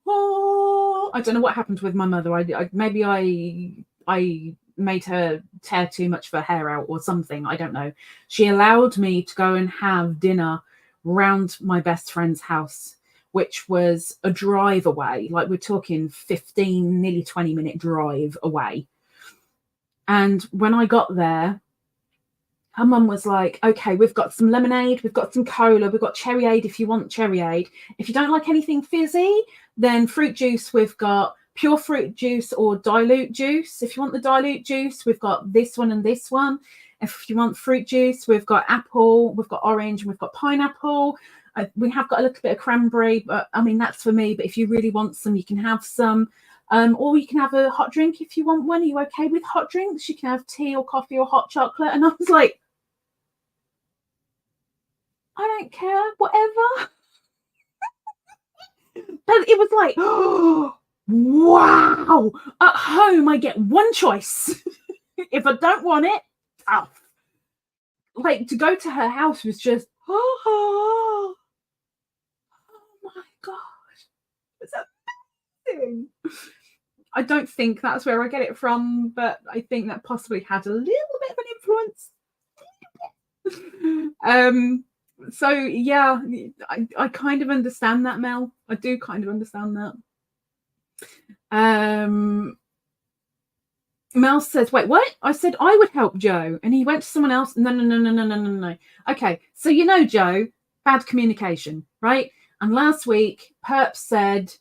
I don't know what happened with my mother. Maybe I made her tear too much of her hair out or something. I don't know. She allowed me to go and have dinner round my best friend's house, which was a drive away. Like we're talking 15, nearly 20-minute drive away. And when I got there, her mum was like, okay, we've got some lemonade, we've got some cola, we've got cherryade if you want cherryade. If you don't like anything fizzy, then fruit juice, we've got pure fruit juice or dilute juice. If you want the dilute juice, we've got this one and this one. If you want fruit juice, we've got apple, we've got orange, and we've got pineapple. We have got a little bit of cranberry, but I mean, that's for me. But if you really want some, you can have some. Or you can have a hot drink if you want one. Are you okay with hot drinks? You can have tea or coffee or hot chocolate. And I was like, I don't care, whatever. But it was like, oh, wow. At home, I get one choice. If I don't want it, tough. Like, to go to her house was just, oh my gosh. It's amazing. I don't think that's where I get it from, but I think that possibly had a little bit of an influence. So yeah, I kind of understand that, Mel. I do kind of understand that. Mel says, wait, what? I said I would help Joe, and he went to someone else. No. Okay, so you know, Joe, bad communication, right? And last week, Perp said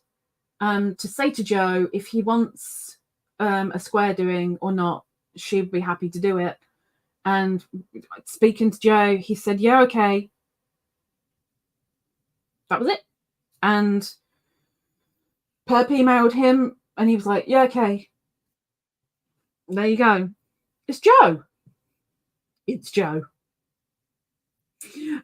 to say to Joe if he wants a square doing or not, she'd be happy to do it. And speaking to Joe, he said, yeah, okay. That was it. And Perp emailed him, and he was like, yeah, okay. There you go. It's Joe.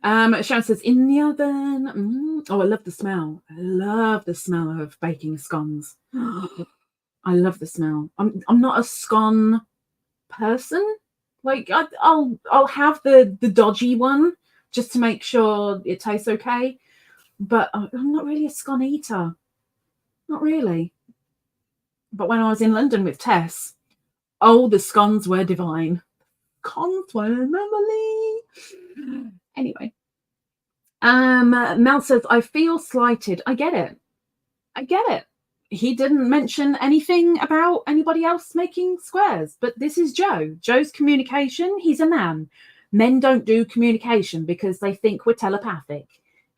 Sharon says, in the oven. Oh, I love the smell. I love the smell of baking scones. I love the smell. I'm not a scone person. Like I'll have the dodgy one just to make sure it tastes okay. but I'm not really a scone eater. Not really. But when I was in London with Tess, oh, the scones were divine. Scones were lovely. Anyway. Mel says, I feel slighted. I get it. He didn't mention anything about anybody else making squares, but this is Joe. Joe's communication, he's a man. Men don't do communication because they think we're telepathic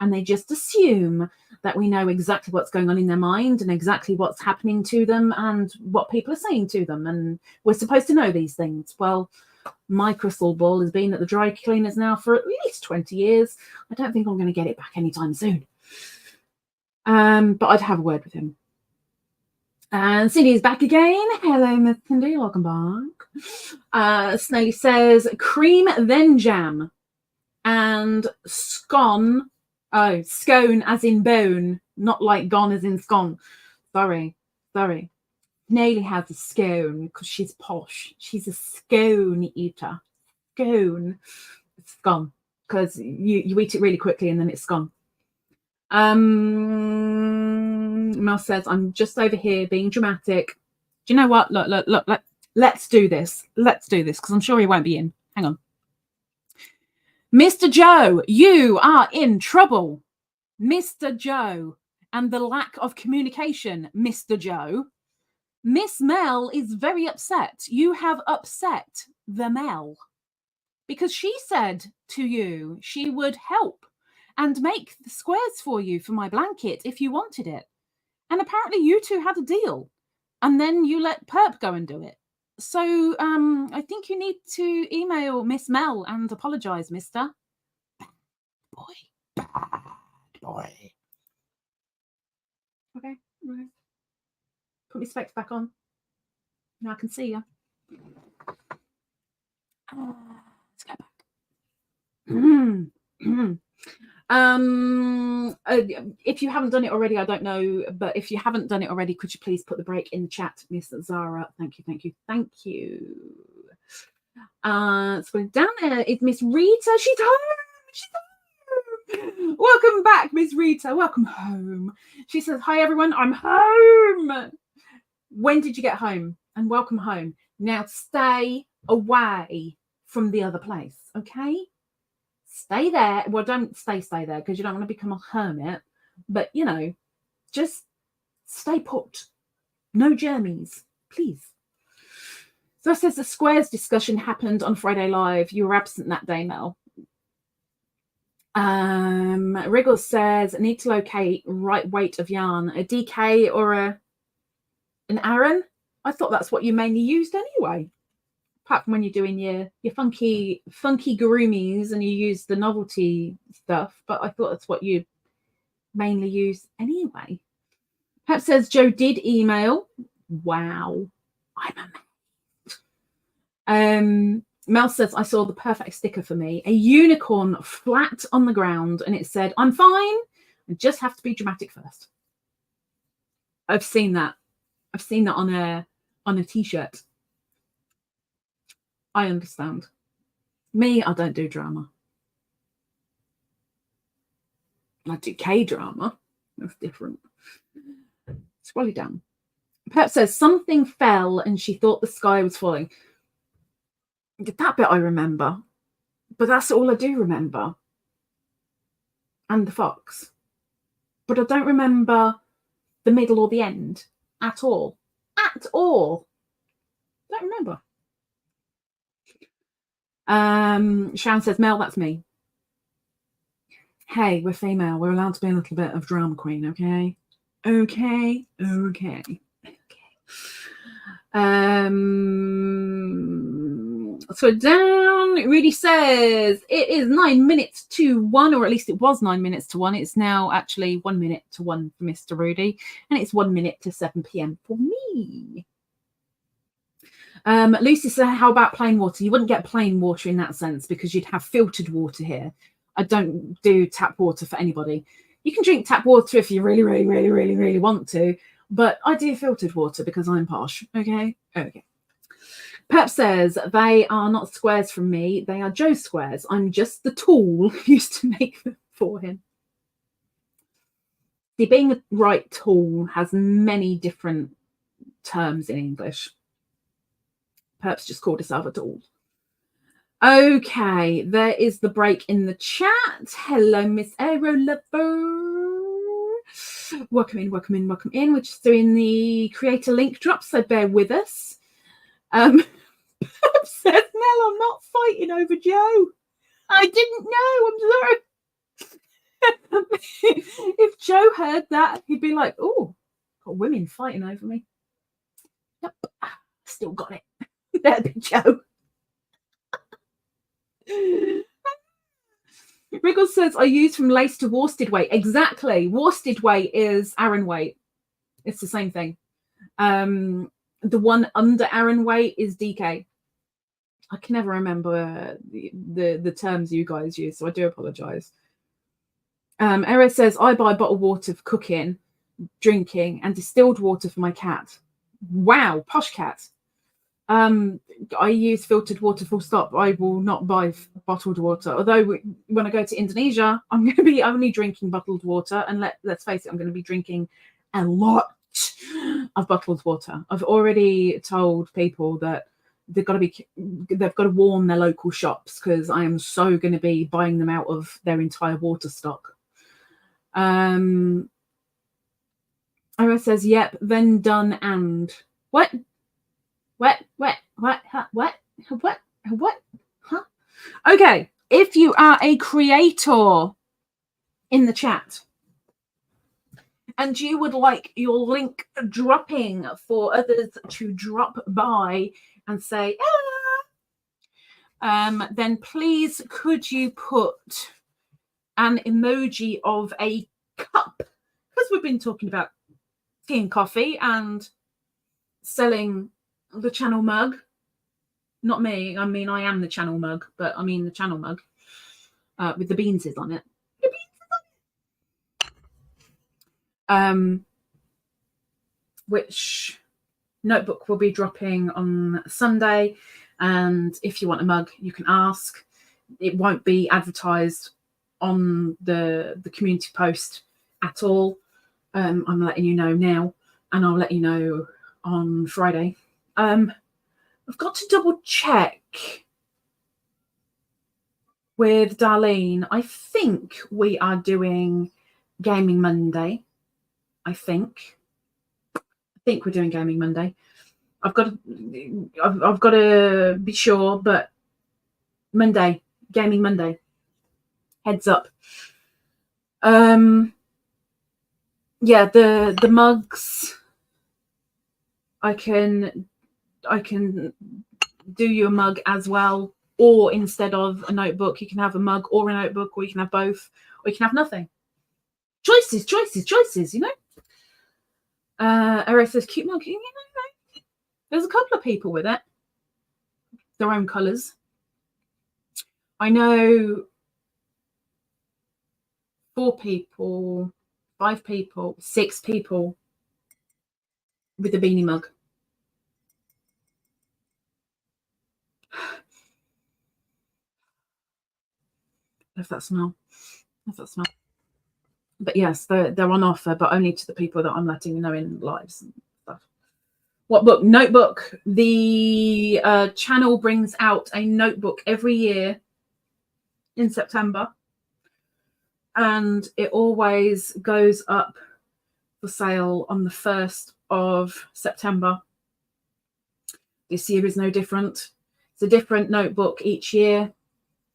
and they just assume that we know exactly what's going on in their mind and exactly what's happening to them and what people are saying to them. And we're supposed to know these things. Well, my crystal ball has been at the dry cleaners now for at least 20 years. I don't think I'm going to get it back anytime soon. But I'd have a word with him. And Cindy's back again. Hello, Miss Cindy. Welcome back. Snaily says, cream, then jam. And scone. Oh, scone as in bone. Not like gone as in scone. Sorry. Snaily has a scone because she's posh. She's a scone eater. Scone. It's gone. Because you eat it really quickly and then it's gone. Mel says, I'm just over here being dramatic. Do you know what? Look. Let's do this. Because I'm sure he won't be in. Hang on. Mr. Joe, you are in trouble. Mr. Joe. And the lack of communication, Mr. Joe. Miss Mel is very upset. You have upset the Mel. Because she said to you she would help and make the squares for you for my blanket if you wanted it. And apparently you two had a deal. And then you let Perp go and do it. So I think you need to email Miss Mel and apologise, mister. Bad boy. Okay. Put my specs back on. Now I can see you. Let's go back. If you haven't done it already, I don't know, but if you haven't done it already, could you please put the break in the chat, Miss Zara? Thank you. So down there is Miss Rita. She's home. Welcome back, Miss Rita. Welcome home. She says, hi everyone, I'm home. When did you get home? And welcome home. Now stay away from the other place, okay? Stay there. Well, don't stay there because you don't want to become a hermit. But, you know, just stay put. No journeys, please. So it says the squares discussion happened on Friday Live. You were absent that day, Mel. Wriggles says, need to locate right weight of yarn. A DK or an Aran? I thought that's what you mainly used anyway. Apart from when you're doing your funky gurumis and you use the novelty stuff, but I thought that's what you mainly use anyway. Pep says Joe did email. Wow, I'm amazed. Mel says I saw the perfect sticker for me, a unicorn flat on the ground, and it said, "I'm fine. I just have to be dramatic first." I've seen that. I've seen that on a t-shirt. I understand. Me, I don't do drama. I do K-drama. That's different. Scroll it down. Pep says something fell and she thought the sky was falling. That bit I remember. But that's all I do remember. And the fox. But I don't remember the middle or the end at all. At all. Don't remember. Sharon says, Mel, that's me. Hey, we're female. We're allowed to be a little bit of drama queen, okay? Okay. So down, it really says it is 9 minutes to 1, or at least it was 9 minutes to 1. It's now actually 1 minute to 1 for Mr. Rudy, and it's 1 minute to 7 p.m. for me. Lucy said, how about plain water? You wouldn't get plain water in that sense because you'd have filtered water here. I don't do tap water for anybody. You can drink tap water if you really want to, but I do filtered water because I'm posh. Okay. Pep says they are not squares from me. They are Joe's squares. I'm just the tool used to make them for him. See, being a right tool has many different terms in English. Perhaps just called itself a tool. Okay, there is the break in the chat. Hello, Miss Aero Lover. Welcome in, welcome in, welcome in. We're just doing the creator link drop, so bear with us. Says Mel, I'm not fighting over Joe. I didn't know, I'm sorry. If Joe heard that, he'd be like, oh, got women fighting over me. Yep, still got it. That'd be Joe. Wriggles says, I use from lace to worsted weight. Exactly. Worsted weight is Aran weight. It's the same thing. The one under Aran weight is DK. I can never remember the terms you guys use, so I do apologize. Eris says, I buy bottled water for cooking, drinking, and distilled water for my cat. Wow, posh cat. I use filtered water, full stop. I will not buy bottled water. Although when I go to Indonesia, I'm going to be only drinking bottled water. And let's face it, I'm going to be drinking a lot of bottled water. I've already told people that they've got to warn their local shops, because I am so going to be buying them out of their entire water stock. Ira says, yep, then done and what? What? Huh? Okay, if you are a creator in the chat and you would like your link dropping for others to drop by and say, then please could you put an emoji of a cup, because we've been talking about tea and coffee and selling the channel mug. Not me. I mean, I am the channel mug, but I mean the channel mug with the beanses on it. Which notebook will be dropping on Sunday. And if you want a mug, you can ask. It won't be advertised on the community post at all. I'm letting you know now, and I'll let you know on Friday. I've got to double check with Darlene. I think we are doing Gaming Monday. I think we're doing Gaming Monday. I've got to be sure, but Monday, Gaming Monday. Heads up. Yeah, the mugs. I can do you a mug as well, or instead of a notebook, you can have a mug or a notebook, or you can have both, or you can have nothing. Choices, you know. Eris says, cute mug. You know, there's a couple of people with it, their own colours. I know 4 people, 5 people, 6 people with the beanie mug. If that smell. But yes, they're on offer, but only to the people that I'm letting you know in lives and stuff. What book? Notebook. The channel brings out a notebook every year in September, and it always goes up for sale on the 1st of September. This year is no different. It's a different notebook each year,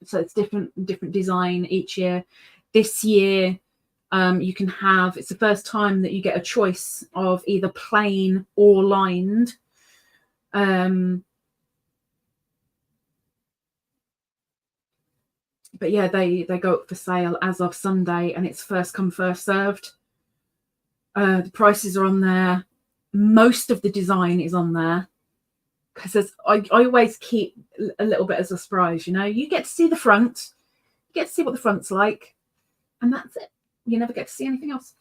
so it's different design each year. This year, you can have, it's the first time that you get a choice of either plain or lined. But yeah, they go up for sale as of Sunday, and it's first come, first served. The prices are on there. Most of the design is on there, because I always keep a little bit as a surprise. You know, you get to see the front, you get to see what the front's like, and that's it. You never get to see anything else,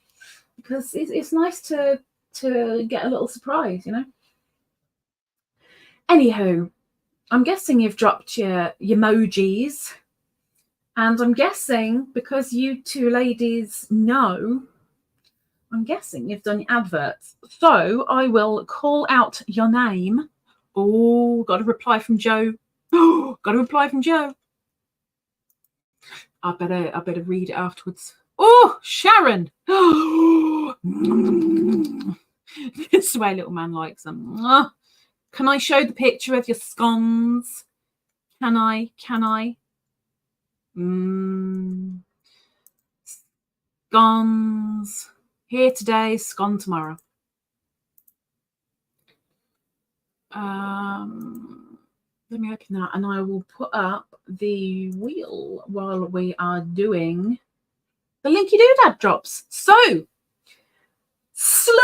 because it's nice to get a little surprise, you know. Anywho, I'm guessing you've dropped your emojis, and I'm guessing because you two ladies know I'm guessing you've done your adverts. So I will call out your name. Oh, got a reply from Joe. Oh, got a reply from Joe. I better read it afterwards. Oh, Sharon. This way little man likes them. Can I show the picture of your scones? Can I? Scones. Here today, scone tomorrow. Let me open that and I will put up the wheel while we are doing the Linky Doodad drops. So, Slug,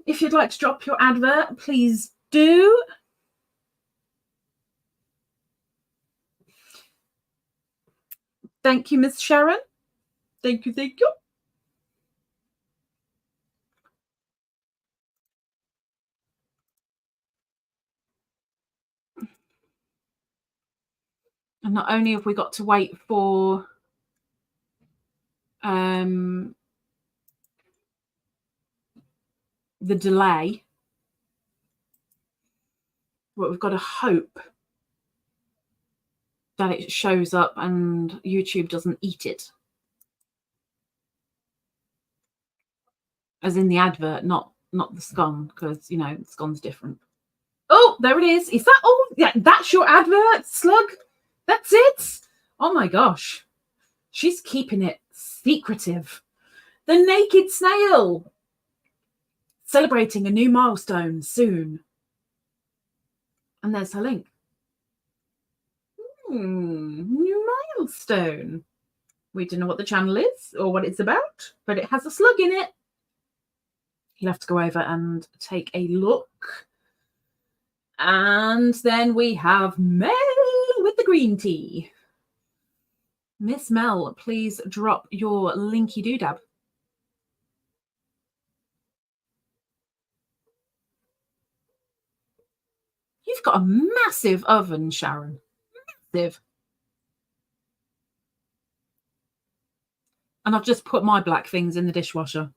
if you'd like to drop your advert, please do. Thank you, Miss Sharon. Thank you. And not only have we got to wait for the delay, but we've got to hope that it shows up and YouTube doesn't eat it. As in the advert, not the scone, because, you know, the scone's different. Oh, there it is. Is that all? Yeah, that's your advert, Slug? That's it? Oh my gosh. She's keeping it secretive. The Naked Snail. Celebrating a new milestone soon. And there's her link. New milestone. We don't know what the channel is or what it's about, but it has a slug in it. You'll have to go over and take a look. And then we have Mel with the green tea. Miss Mel, please drop your Linky Doodab. You've got a massive oven, Sharon. Massive. And I've just put my black things in the dishwasher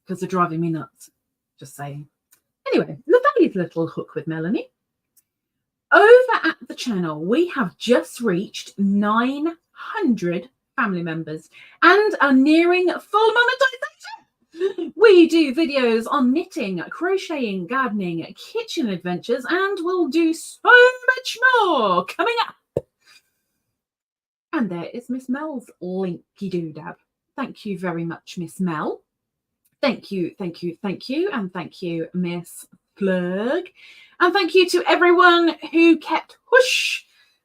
because they're driving me nuts. Just saying. Anyway, Lethaley's Little Hook with Melanie. Over at the channel, we have just reached 900 family members and are nearing full monetization. We do videos on knitting, crocheting, gardening, kitchen adventures, and we'll do so much more coming up. And there is Miss Mel's Linky Doodab. Thank you very much, Miss Mel. Thank you. And thank you, Miss Plug. And thank you to everyone who kept whoosh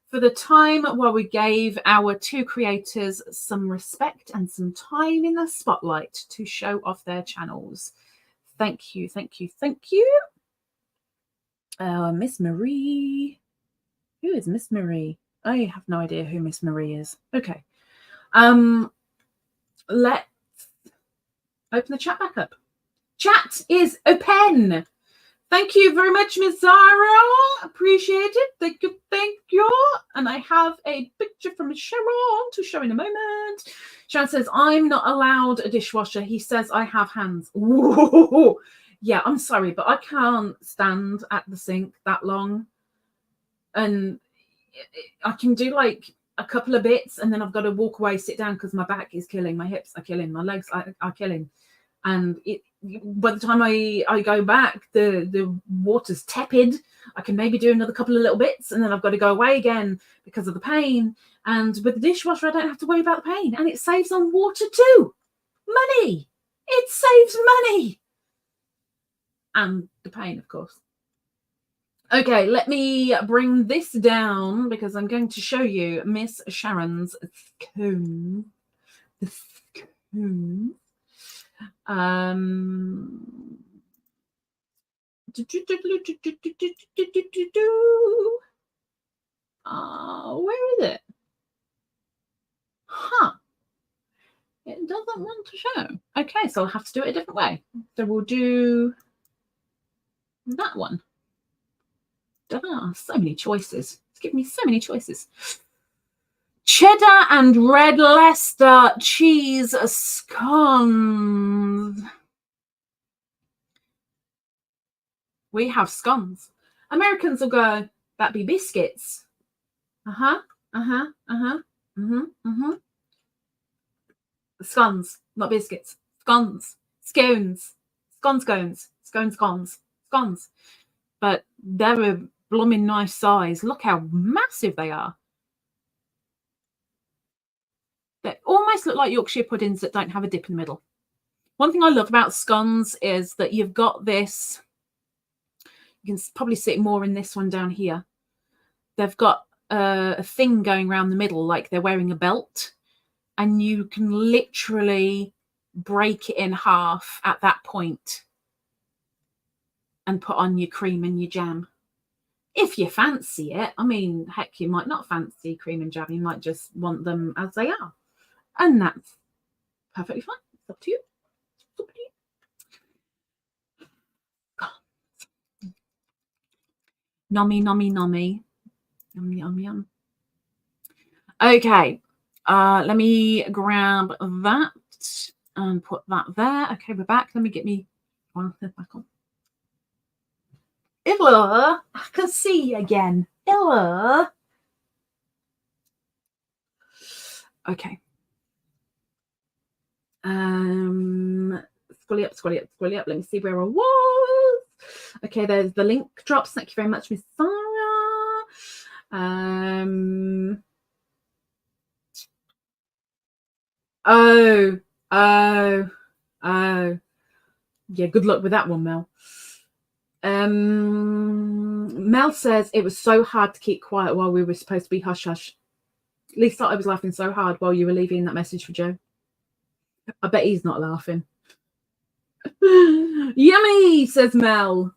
for the time while we gave our two creators some respect and some time in the spotlight to show off their channels. Thank you. Miss Marie. Who is Miss Marie? I have no idea who Miss Marie is. Okay. Let's open the chat back up. Chat is open. Thank you very much, Miss Zara. Appreciate it. Thank you. And I have a picture from Sharon to show in a moment. Sharon says, I'm not allowed a dishwasher. He says I have hands. Ooh. Yeah, I'm sorry, but I can't stand at the sink that long. And I can do like a couple of bits and then I've got to walk away, sit down because my back is killing, my hips are killing, my legs are killing. And by the time I go back, the water's tepid. I can maybe do another couple of little bits and then I've got to go away again because of the pain. And with the dishwasher, I don't have to worry about the pain. And it saves on water too. Money. It saves money. And the pain, of course. Okay, let me bring this down because I'm going to show you Miss Sharon's scone. The scone. Where is it? Huh. It doesn't want to show. Okay, so I'll have to do it a different way. So we'll do that one. So many choices. It's giving me so many choices. cheddar and red Leicester cheese scones. We have scones. Americans will go, that'd be biscuits. Scones, not biscuits. Scones. Scones. Scones. But they're a blooming nice size. Look how massive they are. They almost look like Yorkshire puddings that don't have a dip in the middle. One thing I love about scones is that you've got this, you can probably see it more in this one down here. They've got a thing going around the middle like they're wearing a belt, and you can literally break it in half at that point and put on your cream and your jam. If you fancy it. I mean, heck, you might not fancy cream and jam. You might just want them as they are. And that's perfectly fine. It's up to you. It's up to you. Nummy, nummy, nummy. Yum, yum, yum. Okay. Let me grab that and put that there. Okay, we're back. Let me get me one back on. Illa, I can see you again. Illa. Okay. Scrolly up. Let me see where I was. Okay, there's the link drops. Thank you very much, Miss Sarah. Oh. Yeah, good luck with that one, Mel. Mel says it was so hard to keep quiet while we were supposed to be hush hush. Lisa, I was laughing so hard while you were leaving that message for Joe. I bet he's not laughing. Yummy, says Mel.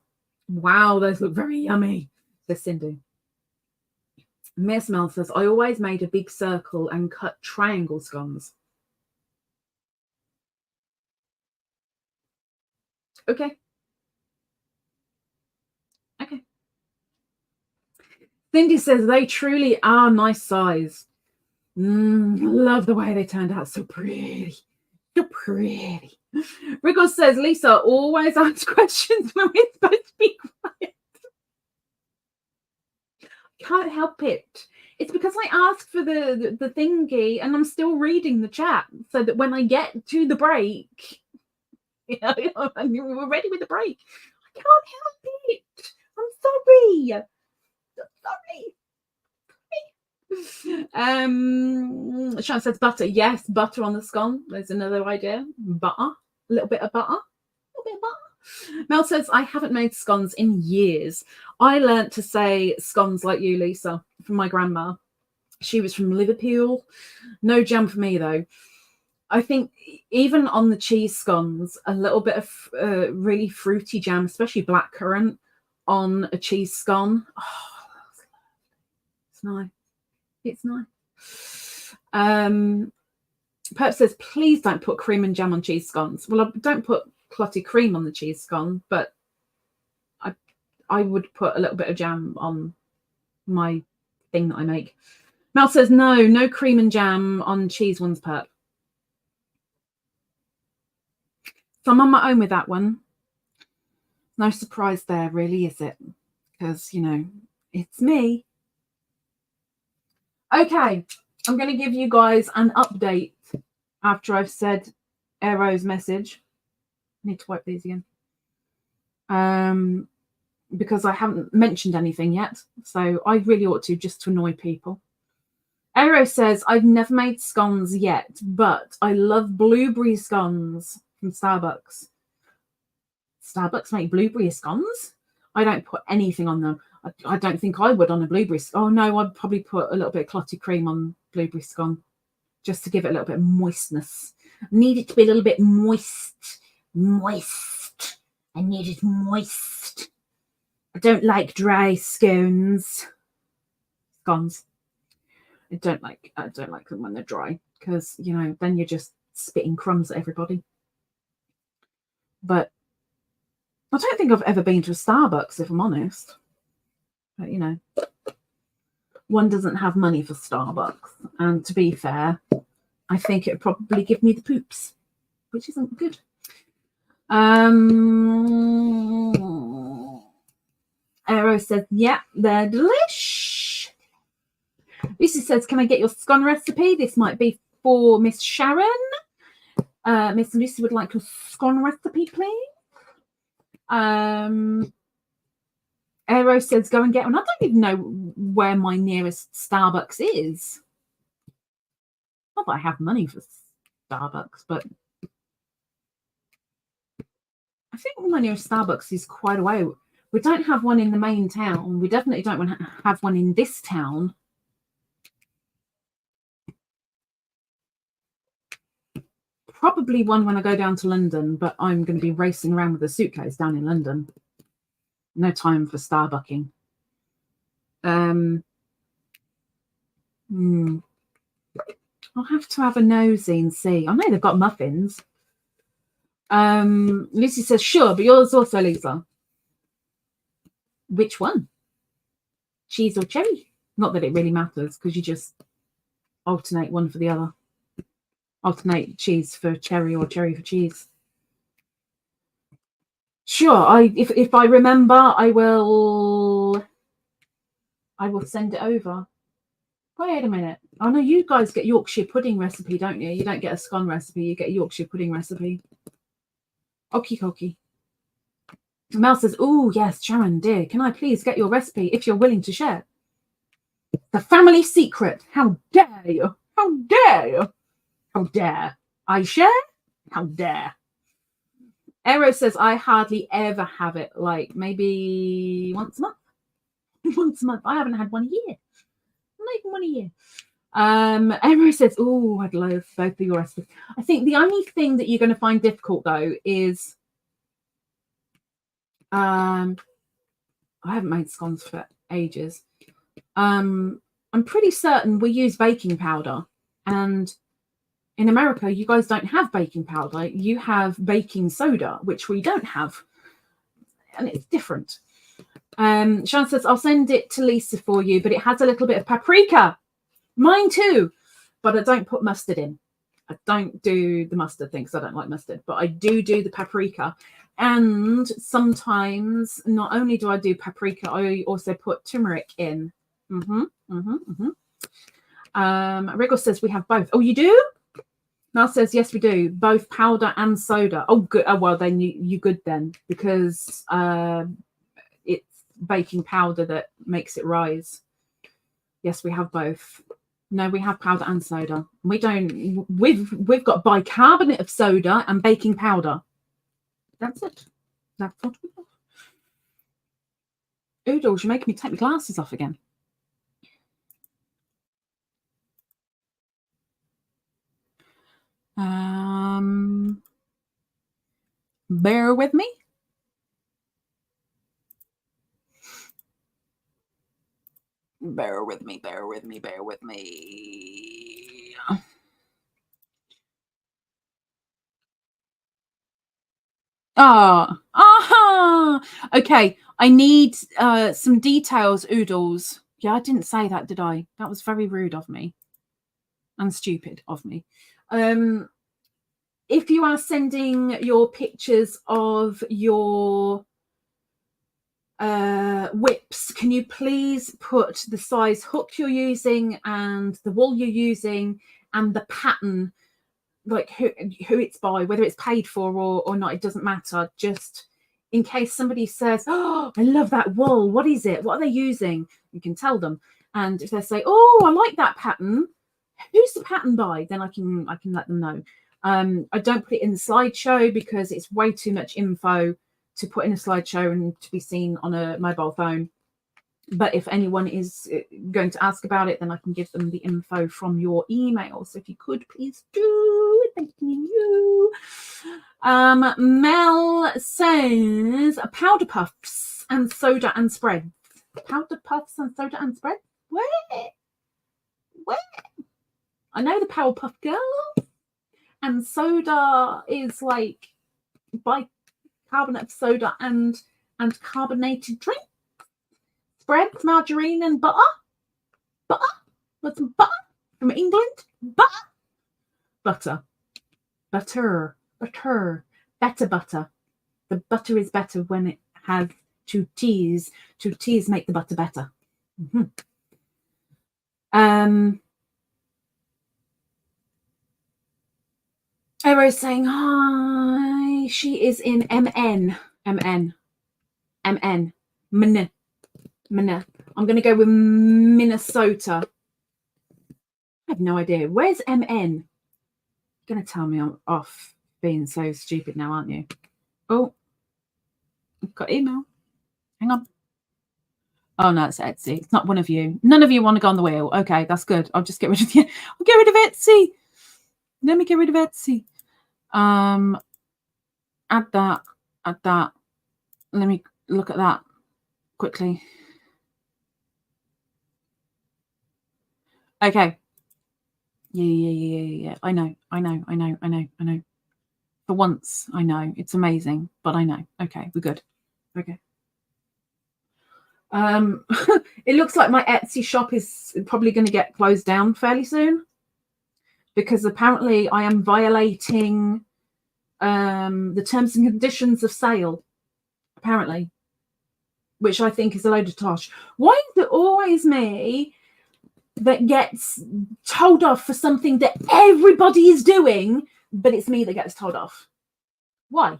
Wow, those look very yummy, says Cindy. Miss Mel says, I always made a big circle and cut triangle scones. Okay. Cindy says they truly are nice size. Love the way they turned out. So pretty. So pretty. Wriggles says, Lisa always asks questions when we're supposed to be quiet. Can't help it. It's because I asked for the thingy and I'm still reading the chat so that when I get to the break, you know, we're ready with the break. I can't help it. I'm sorry. Sean says butter. Yes, butter on the scone. There's another idea. Butter. A little bit of butter. Mel says, I haven't made scones in years. I learnt to say scones like you, Lisa, from my grandma. She was from Liverpool. No jam for me, though. I think even on the cheese scones, a little bit of really fruity jam, especially blackcurrant, on a cheese scone. Oh, it's nice. It's nice. Perp says, please don't put cream and jam on cheese scones. Well, I don't put clotted cream on the cheese scone, but I would put a little bit of jam on my thing that I make. Mel says, no cream and jam on cheese ones, Perp. So I'm on my own with that one. No surprise there, really, is it? Because, you know, it's me. Okay, I'm going to give you guys an update after I've said Aero's message. I need to wipe these again. Because I haven't mentioned anything yet. So I really ought to, just to annoy people. Aero says, I've never made scones yet, but I love blueberry scones from Starbucks. Starbucks make blueberry scones? I don't put anything on them. I don't think I would on a blueberry scone. Oh, no, I'd probably put a little bit of clotted cream on blueberry scone just to give it a little bit of moistness. I need it to be a little bit moist. Moist. I need it moist. I don't like dry scones. Scones. I don't like them when they're dry because, you know, then you're just spitting crumbs at everybody. But I don't think I've ever been to a Starbucks, if I'm honest. But, you know, one doesn't have money for Starbucks. And to be fair, I think it would probably give me the poops, which isn't good. Aero says, yeah, they're delish. Lucy says, can I get your scone recipe? This might be for Miss Sharon. Miss Lucy would like a scone recipe, please. Aero says, go and get one. I don't even know where my nearest Starbucks is. Not that I have money for Starbucks, but I think my nearest Starbucks is quite a way. We don't have one in the main town. We definitely don't want to have one in this town. Probably one when I go down to London, but I'm going to be racing around with a suitcase down in London. No time for Starbucking. I'll have to have a nosy and see. I know they've got muffins. Lucy says, sure, but yours also, Lisa. Which one? Cheese or cherry? Not that it really matters, because you just alternate one for the other. Alternate cheese for cherry or cherry for cheese. Sure, if I remember, I will send it over. Wait a minute. Oh no, you guys get Yorkshire pudding recipe, don't you? You don't get a scone recipe, you get a Yorkshire pudding recipe. Okie dokie. Mel says, oh yes, Sharon, dear, can I please get your recipe if you're willing to share? The family secret. How dare you? How dare you? How dare I share? How dare. Aero says, I hardly ever have it, like maybe once a month. Once a month. I haven't had one a year. Not even 1 a year. Aero says, oh, I'd love both of your recipes. I think the only thing that you're going to find difficult, though, is I haven't made scones for ages. I'm pretty certain we use baking powder. And in America, you guys don't have baking powder. You have baking soda, which we don't have. And it's different. Sean says, I'll send it to Lisa for you, but it has a little bit of paprika. Mine too. But I don't put mustard in. I don't do the mustard thing because I don't like mustard, but I do the paprika. And sometimes not only do I do paprika, I also put turmeric in. Wriggle says we have both. Oh, you do? Mel says, yes, we do. Both powder and soda. Oh, good. Oh, well, then you good then, because it's baking powder that makes it rise. Yes, we have both. No, we have powder and soda. We don't. We've got bicarbonate of soda and baking powder. That's it. That's what we have. Oodles, you're making me take my glasses off again. Bear with me. Bear with me. Okay, I need some details, Oodles. Yeah, I didn't say that, did I? That was very rude of me and stupid of me. If you are sending your pictures of your whips, can you please put the size hook you're using and the wool you're using and the pattern, like who it's by, whether it's paid for or not, it doesn't matter. Just in case somebody says, oh, I love that wool, what is it, what are they using, you can tell them. And if they say, oh, I like that pattern, who's the pattern by, then I can let them know. I don't put it in the slideshow because it's way too much info to put in a slideshow and to be seen on a mobile phone. But if anyone is going to ask about it, then I can give them the info from your email. So if you could, please do. Thank you. Mel says powder puffs and soda and spread. Powder puffs and soda and spread? Where? I know the Powerpuff Girls. And soda is like bicarbonate of soda and carbonated drink. Spread, margarine and butter. butter. Want some butter from England? Butter. Butter. Butter. Butter. Better butter. The butter is better when it has 2 T's. 2 T's make the butter better. Everyone's saying hi. She is in MN. MN. MN. Minna. Minna. I'm going to go with Minnesota. I have no idea. Where's MN? You're going to tell me I'm off being so stupid now, aren't you? Oh, I've got email. Hang on. Oh, no, it's Etsy. It's not one of you. None of you want to go on the wheel. Okay, that's good. I'll just get rid of you. I'll get rid of Etsy. Let me get rid of Etsy. Add that. Add that. Let me look at that quickly. Okay. Yeah. I know. For once, I know. It's amazing, but I know. Okay, we're good. Okay. It looks like my Etsy shop is probably going to get closed down fairly soon because apparently I am violating the terms and conditions of sale, apparently, which I think is a load of tosh. Why is it always me that gets told off for something that everybody is doing, but it's me that gets told off? Why?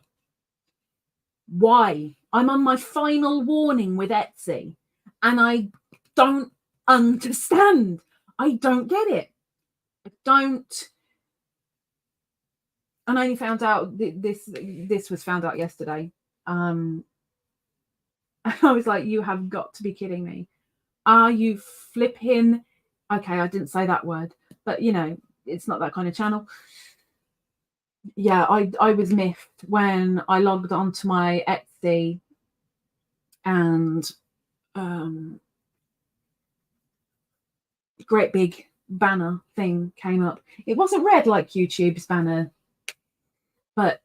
I'm on my final warning with Etsy and I don't understand. I don't get it. I don't. And I only found out this was found out yesterday. I was like, you have got to be kidding me. Are you flipping? Okay, I didn't say that word, but you know, it's not that kind of channel. Yeah, I was miffed when I logged onto my Etsy and great big banner thing came up. It wasn't red like YouTube's banner, but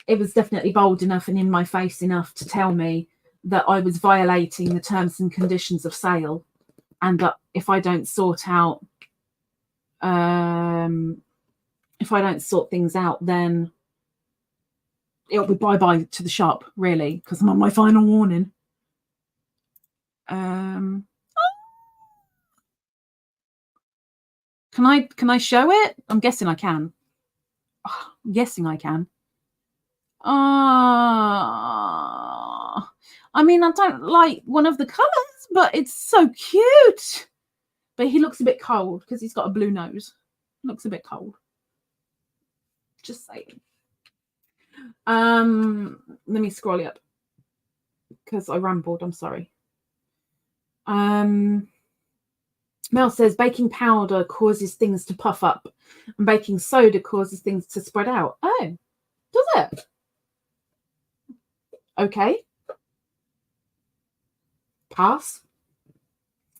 it was definitely bold enough and in my face enough to tell me that I was violating the terms and conditions of sale, and that if I don't sort out things out, then it'll be bye-bye to the shop, really, because I'm on my final warning. Can I show it? I'm guessing I can. Oh, I'm guessing I can. I mean, I don't like one of the colours, but it's so cute. But he looks a bit cold because he's got a blue nose. Looks a bit cold. Just saying. Let me scroll up because I rambled. I'm sorry. Mel says baking powder causes things to puff up and baking soda causes things to spread out. Oh, does it? Okay. Pass.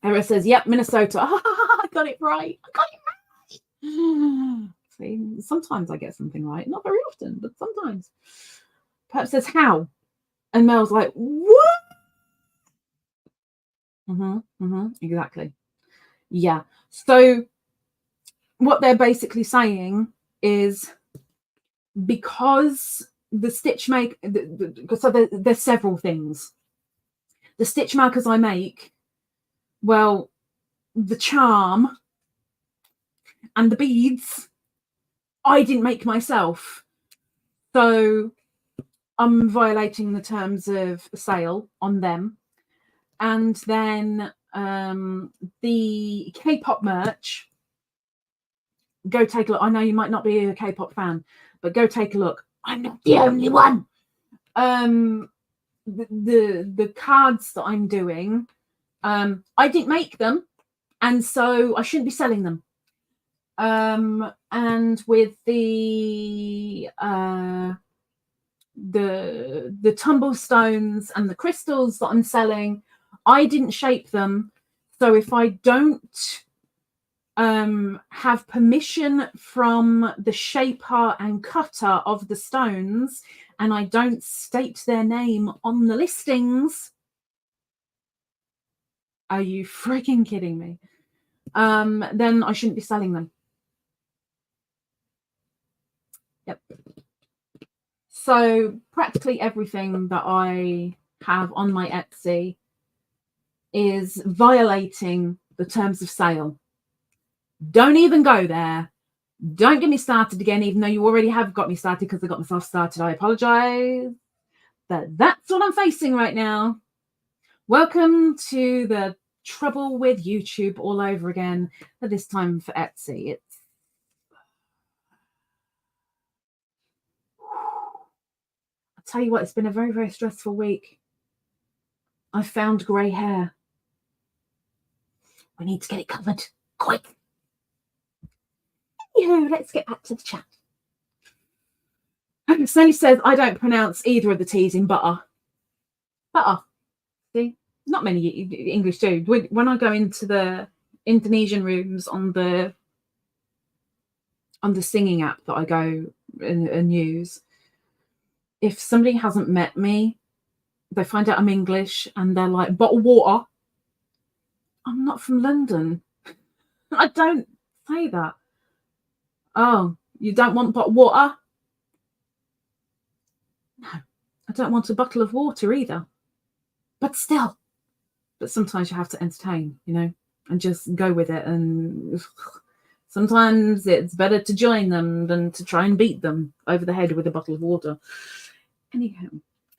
Era says, yep, Minnesota. I got it right. See, sometimes I get something right. Not very often, but sometimes. Perhaps says, how? And Mel's like, what? Exactly. Yeah. So what they're basically saying is because the stitch make, so there's several things. The stitch markers I make, well, the charm and the beads, I didn't make myself. So I'm violating the terms of sale on them. And then the K-pop merch, go take a look. I know you might not be a K-pop fan, but go take a look. I'm not the only one. The cards that I'm doing, I didn't make them, and so I shouldn't be selling them. And with the tumblestones and the crystals that I'm selling, I didn't shape them. So if I don't have permission from the shaper and cutter of the stones, and I don't state their name on the listings, are you freaking kidding me? then I shouldn't be selling them. Yep. So practically everything that I have on my Etsy is violating the terms of sale. Don't even go there. Don't get me started again, even though you already have got me started because I got myself started. I apologize. But that's what I'm facing right now. Welcome to the trouble with YouTube all over again, but this time for Etsy. I'll tell you what, it's been a very, very stressful week. I found grey hair. We need to get it covered quick. Anywho, let's get back to the chat. Sally says, I don't pronounce either of the T's in butter. Butter. See? Not many English do. When I go into the Indonesian rooms on the singing app that I go and use, if somebody hasn't met me, they find out I'm English and they're like, bottle water. I'm not from London. I don't say that. Oh, you don't want bottled water? No, I don't want a bottle of water either. But still. But sometimes you have to entertain, you know, and just go with it. And sometimes it's better to join them than to try and beat them over the head with a bottle of water. Anyhow,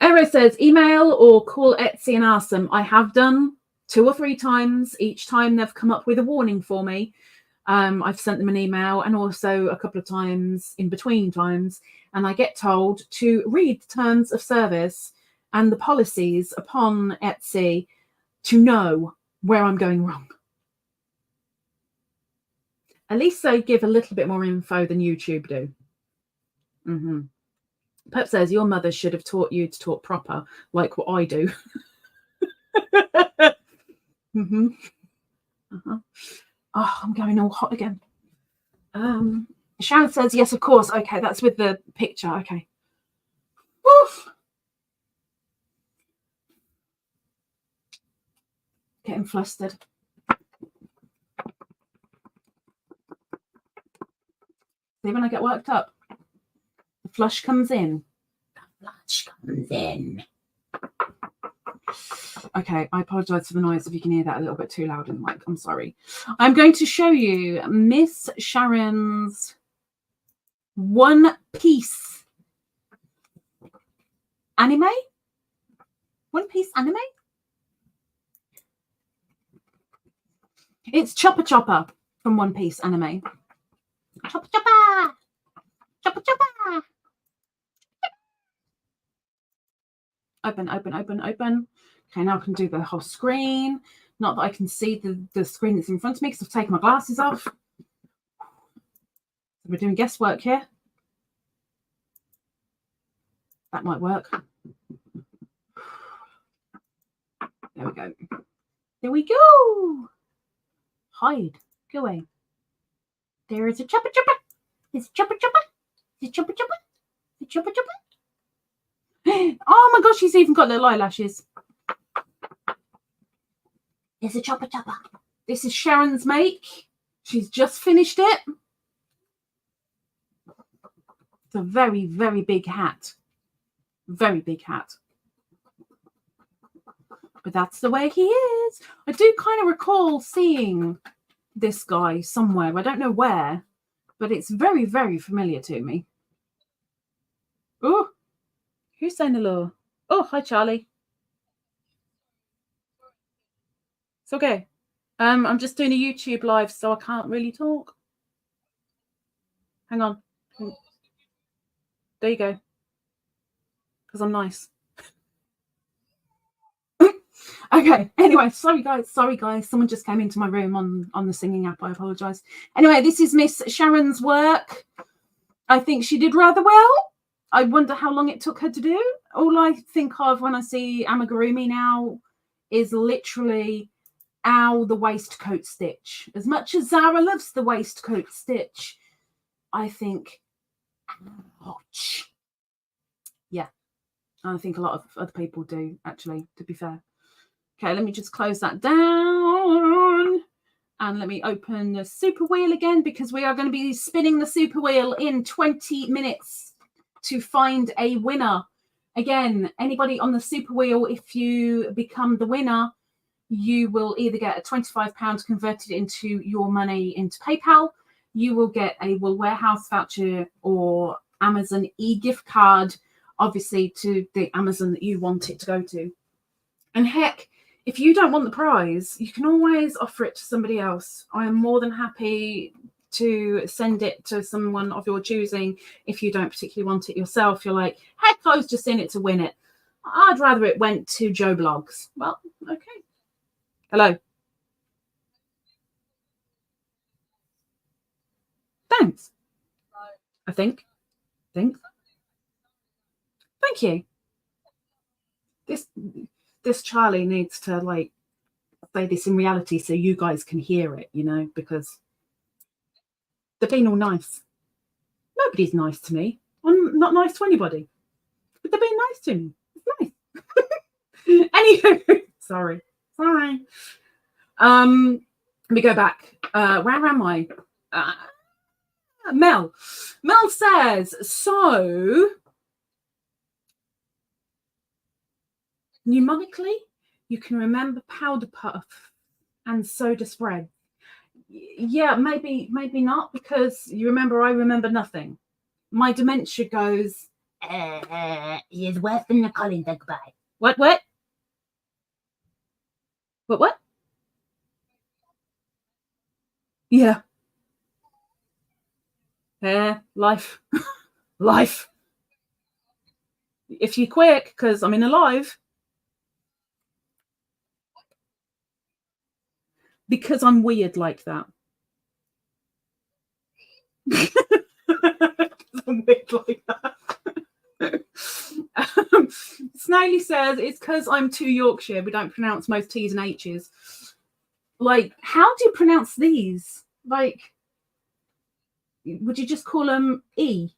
Ero says, email or call Etsy and ask them. I have done 2 or 3 times. Each time they've come up with a warning for me. I've sent them an email, and also a couple of times in between times, and I get told to read the terms of service and the policies upon Etsy to know where I'm going wrong. At least they give a little bit more info than YouTube do. Pep says, your mother should have taught you to talk proper, like what I do. Oh, I'm going all hot again. Sharon says, yes, of course. Okay, that's with the picture. Okay. Woof. Getting flustered. See, when I get worked up, the flush comes in. The flush comes in. Okay, I apologise for the noise if you can hear that a little bit too loud in the mic. I'm sorry. I'm going to show you Miss Sharon's One Piece anime. One Piece anime? It's Chopper Chopper from One Piece anime. Chopper Chopper! Chopper Chopper! Open, open, open, open. Okay, now I can do the whole screen. Not that I can see the screen that's in front of me because I've taken my glasses off. We're doing guesswork here. That might work. There we go. There we go. Hide. Go away. There is a Chopper Chopper. It's Chopper Chopper. It's Chopper Chopper. It's Chopper Chopper. Oh my gosh, she's even got little eyelashes. It's a Chopper Chopper. This is Sharon's make. She's just finished it. It's a very, very big hat. Very big hat. But that's the way he is. I do kind of recall seeing this guy somewhere. I don't know where, but it's very, very familiar to me. Oh, who's saying hello? Oh, hi, Charlie. It's okay. I'm just doing a YouTube live, so I can't really talk. Hang on. There you go. Because I'm nice. Okay, anyway, sorry guys. Someone just came into my room on the singing app. I apologise. Anyway, this is Miss Sharon's work. I think she did rather well. I wonder how long it took her to do. All I think of when I see amigurumi now is literally, ow, the waistcoat stitch. As much as Zara loves the waistcoat stitch, I think, ouch. Yeah, I think a lot of other people do, actually, to be fair. Okay, let me just close that down. And let me open the super wheel again, because we are going to be spinning the super wheel in 20 minutes to find a winner. Again, anybody on the super wheel, if you become the winner, you will either get a £25 converted into your money into PayPal, you will get a Wool Warehouse voucher or Amazon e-gift card, obviously to the Amazon that you want it to go to. And heck, if you don't want the prize, you can always offer it to somebody else. I am more than happy to send it to someone of your choosing. If you don't particularly want it yourself, you're like, heck, I was just in it to win it. I'd rather it went to Joe Blogs. Well, okay. Hello. Thanks. I think. Thank you. This Charlie needs to like say this in reality so you guys can hear it, you know, because they're being all nice. Nobody's nice to me. I'm not nice to anybody, but they're being nice to me. It's nice. Anywho, sorry. Let me go back. Where am I? Mel says, so mnemically you can remember powder puff and soda spread. Yeah, maybe not, because you remember I remember nothing. My dementia goes, is worse than the Colin goodbye. What? Yeah. Life. Life. If you're quick, because I'm in a live. Because I'm weird like that. I'm weird like that. Snaily says it's because I'm too Yorkshire. We don't pronounce most T's and H's. Like, how do you pronounce these? Like, would you just call them E?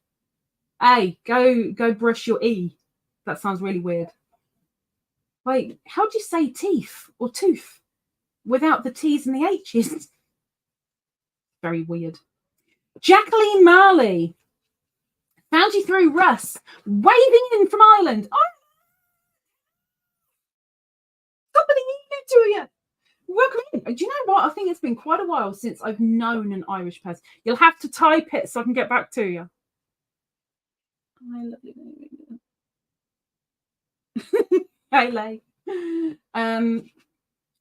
A, go brush your E. That sounds really weird. Like, how do you say teeth or tooth without the T's and the H's? Very weird. Jacqueline Marley. Found you through Russ. Waving in from Ireland. Oh, somebody needed to you. Welcome in. Do you know what? I think it's been quite a while since I've known an Irish person. You'll have to type it so I can get back to you. Hi, lovely. Hey, Lay.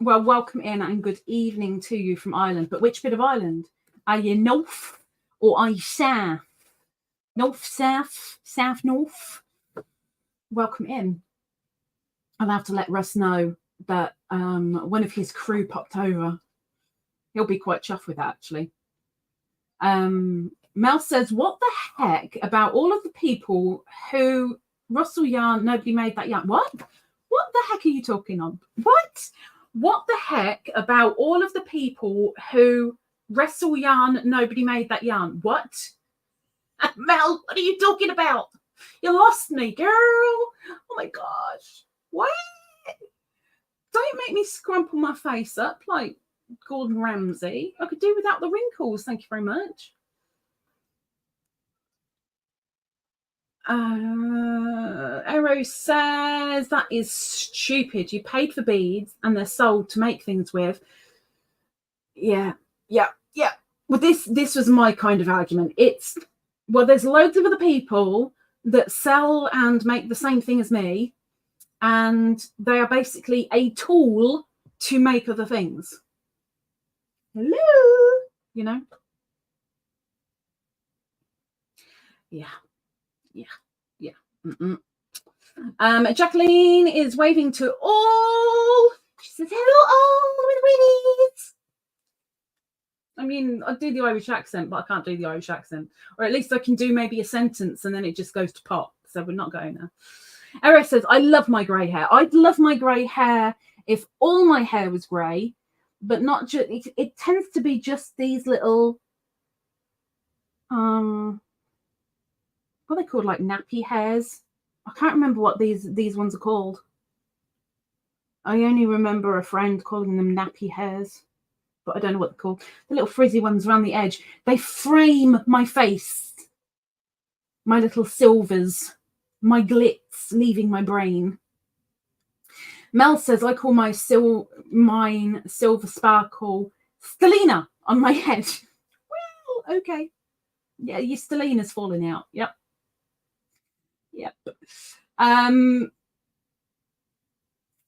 Well, welcome in and good evening to you from Ireland. But which bit of Ireland? Are you north or are you south? North, south, north. Welcome in. I'll have to let Russ know that one of his crew popped over. He'll be quite chuffed with that, actually. Mel says, what the heck about all of the people who Russell yarn, nobody made that yarn? What the heck are you talking on? What the heck about all of the people who wrestle yarn, nobody made that yarn? What? Mel, what are you talking about? You lost me, girl. Oh my gosh. What? Don't make me scrumple my face up like Gordon Ramsay. I could do without the wrinkles. Thank you very much. Arrow says that is stupid. You paid for beads and they're sold to make things with. Yeah. Well, this was my kind of argument. There's loads of other people that sell and make the same thing as me, and they are basically a tool to make other things. Hello, you know. Yeah. Jacqueline is waving to all. She says, hello, all with willies. I mean, I do the Irish accent, but I can't do the Irish accent. Or at least I can do maybe a sentence and then it just goes to pot. So we're not going there. Eris says, I love my grey hair. I'd love my grey hair if all my hair was grey, but not just, it tends to be just these little, what are they called? Like nappy hairs. I can't remember what these ones are called. I only remember a friend calling them nappy hairs. but I don't know what they're called. The little frizzy ones around the edge. They frame my face. My little silvers. My glitz leaving my brain. Mel says, I call mine silver sparkle Stellina on my head. Well, okay. Yeah, your Stellina's falling out. Yep.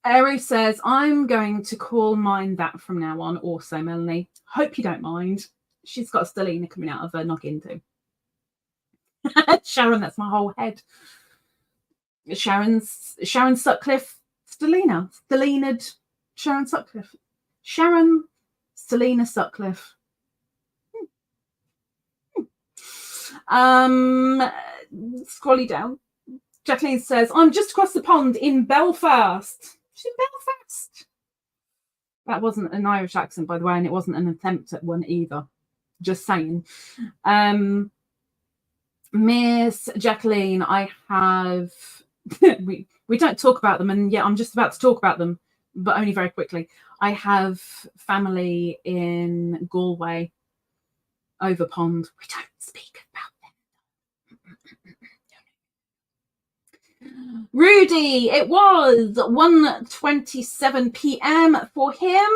Aero says, I'm going to call mine that from now on also, Melanie. Hope you don't mind. She's got a Stellina coming out of her noggin too. Sharon, that's my whole head. Sharon Sutcliffe, Stellina. Stellina'd Sharon Sutcliffe. Sharon Stellina Sutcliffe. Scrolling down. Jacqueline says, I'm just across the pond in Belfast. She's in Belfast. That wasn't an Irish accent, by the way, and it wasn't an attempt at one either. Just saying. Miss Jacqueline, I have... we don't talk about them, and yeah, I'm just about to talk about them, but only very quickly. I have family in Galway, over pond. We don't speak about them. Rudy, it was 1:27 p.m. for him.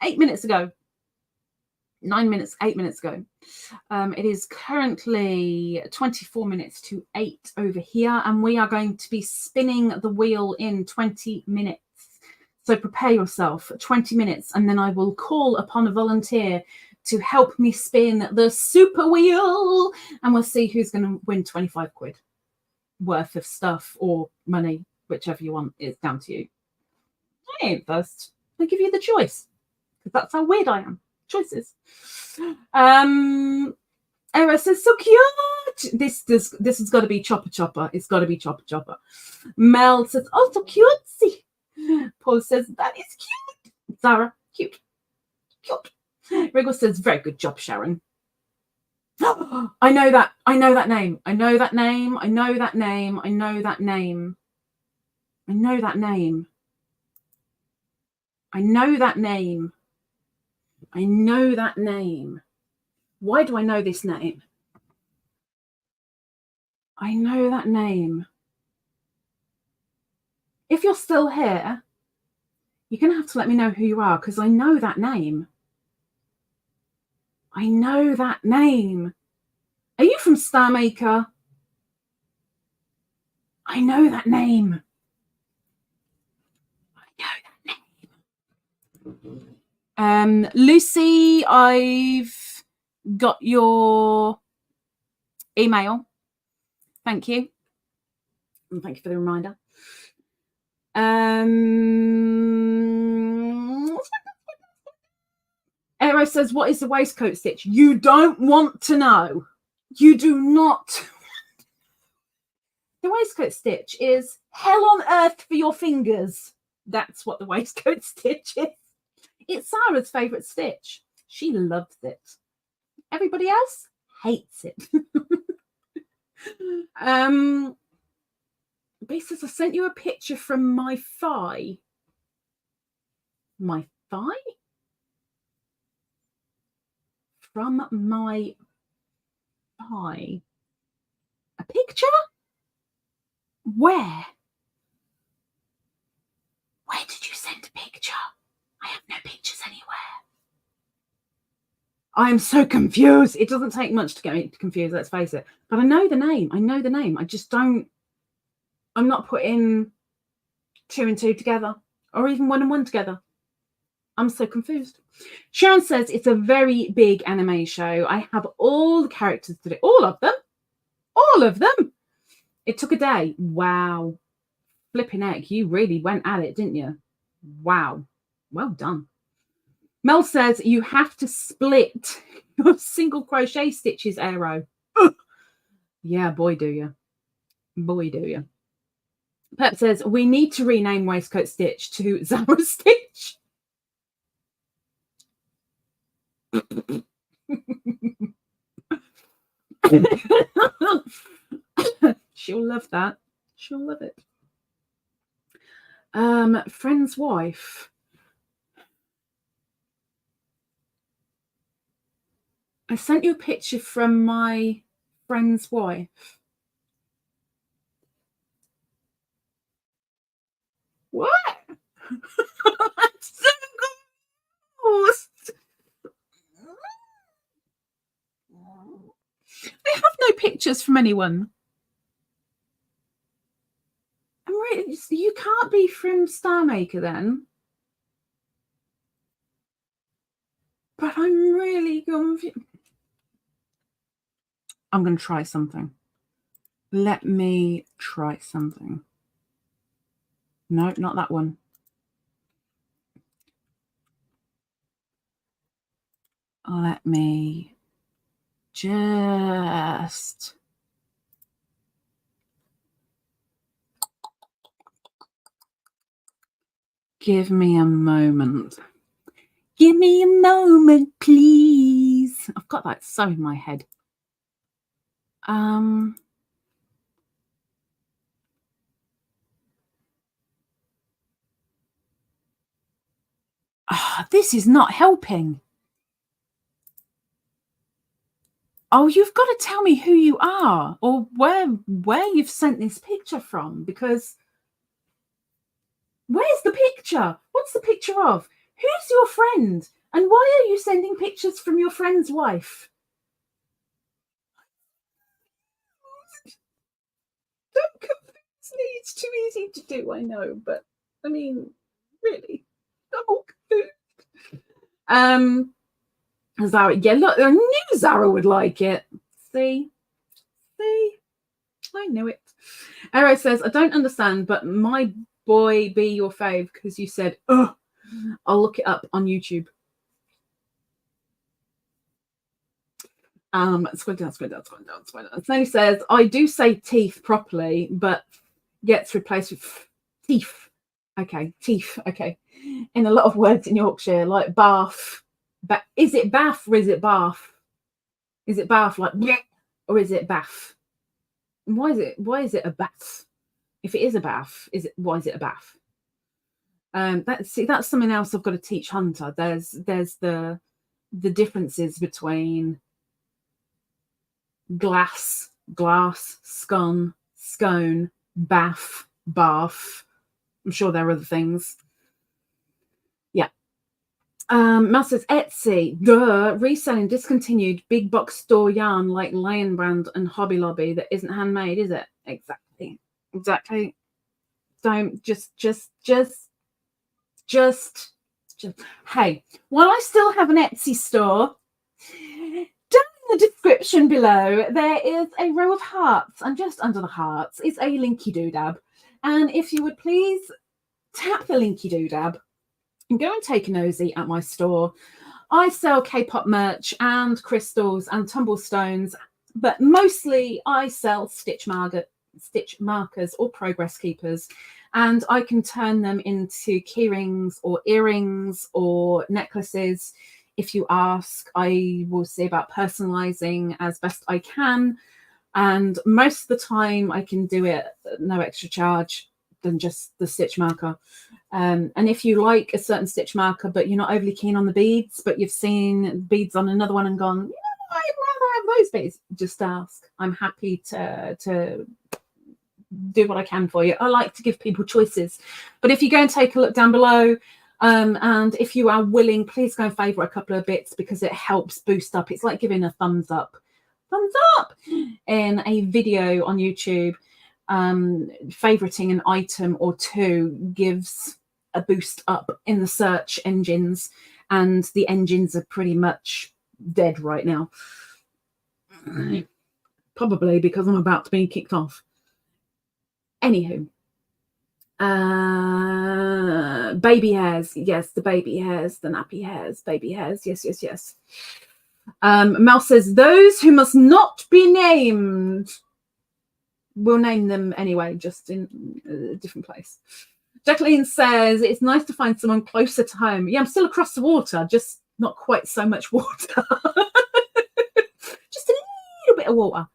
8 minutes ago. 8 minutes ago. It is currently 24 minutes to 8 over here, and we are going to be spinning the wheel in 20 minutes. So prepare yourself, 20 minutes, and then I will call upon a volunteer to help me spin the super wheel, and we'll see who's going to win 25 quid worth of stuff or money, whichever you want. It's down to you. I ain't first. I give you the choice, because that's how weird I am. Choices. Era says, so cute. This has got to be Chopper. It's got to be Chopper. Mel says, oh, so cutesy. Paul says, that is cute. Zara, cute. Wriggle says, very good job, Sharon. I know that name. I know that name. Why do I know this name? I know that name. If you're still here, you're going to have to let me know who you are, because I know that name. Are you from Star Maker? I know that name. Lucy, I've got your email. Thank you. And thank you for the reminder. Aero says, what is the waistcoat stitch? You don't want to know. You do not. The waistcoat stitch is hell on earth for your fingers. That's what the waistcoat stitch is. It's Sarah's favourite stitch. She loves it. Everybody else hates it. B says, I sent you a picture from my thigh. My thigh? From my thigh. A picture? Where? Where did you send a picture? I have no pictures anywhere. I'm so confused. It doesn't take much to get me confused, let's face it. But I know the name. I just don't. I'm not putting 2 and 2 together, or even 1 and 1 together. I'm so confused. Sharon says, it's a very big anime show. I have all the characters today. All of them. It took a day. Wow. Flipping heck, you really went at it, didn't you? Wow. Well done. Mel says, you have to split your single crochet stitches, Aero. Yeah, boy, do you. Pep says, we need to rename waistcoat stitch to Zara stitch. She'll love that. She'll love it. Friend's wife. I sent you a picture from my friend's wife. What? I'm so confused. I have no pictures from anyone. I'm really, you can't be from Star Maker then. But I'm really confused. I'm going to try something. Let me try something. No, not that one. Let me just... Give me a moment. Give me a moment, please. I've got that so in my head. This is not helping. Oh, you've got to tell me who you are or where you've sent this picture from, because where's the picture? What's the picture of? Who's your friend? And why are you sending pictures from your friend's wife? Don't confuse me. It's too easy to do, I know, but I mean, really, I'm all confused. Zara, yeah, look, I knew Zara would like it. See, I knew it. Arrow says, I don't understand, but my boy be your fave because you said, oh, I'll look it up on YouTube. Scroll down. Snowly says, I do say teeth properly, but gets replaced with teeth. Okay, teeth. Okay. In a lot of words in Yorkshire, like bath. But is it bath or is it bath? Is it bath like bleh, or is it bath? Why is it a bath? If it is a bath, why is it a bath? That's something else I've got to teach Hunter. There's the differences between glass, scone, bath. I'm sure there are other things. Yeah. Mel says Etsy, reselling discontinued big box store yarn like Lion Brand and Hobby Lobby that isn't handmade, is it? Exactly. Don't just hey, while I still have an Etsy store, down in the description below there is a row of hearts, and just under the hearts is a linky doodab, and if you would please tap the linky doodab and go and take a nosy at my store. I sell K-pop merch and crystals and tumblestones, but mostly I sell stitch markers or progress keepers, and I can turn them into key rings or earrings or necklaces. If you ask, I will see about personalizing as best I can, and most of the time I can do it at no extra charge than just the stitch marker. And if you like a certain stitch marker but you're not overly keen on the beads, but you've seen beads on another one and gone, I'd rather have those beads, just ask. I'm happy to do what I can for you. I like to give people choices. But if you go and take a look down below, and if you are willing, please go and favourite a couple of bits, because it helps boost up. It's like giving a thumbs up in a video on YouTube. Favoriting an item or two gives a boost up in the search engines, and the engines are pretty much dead right now. Probably because I'm about to be kicked off. Anywho, baby hairs, yes, the baby hairs, the nappy hairs, baby hairs, yes. Mel says, those who must not be named. We'll name them anyway, just in a different place. Jacqueline says, it's nice to find someone closer to home. Yeah, I'm still across the water, just not quite so much water. Just a little bit of water.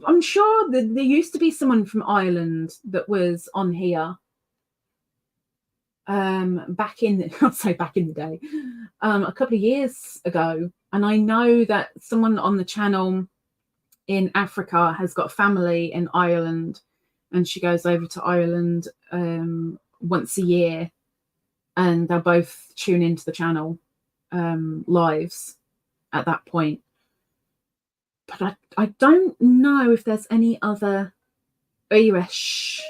I'm sure that there used to be someone from Ireland that was on here. back in, I'll say back in the day, a couple of years ago. And I know that someone on the channel in Africa has got family in Ireland, and she goes over to Ireland once a year, and they'll both tune into the channel lives at that point. But I don't know if there's any other Irish.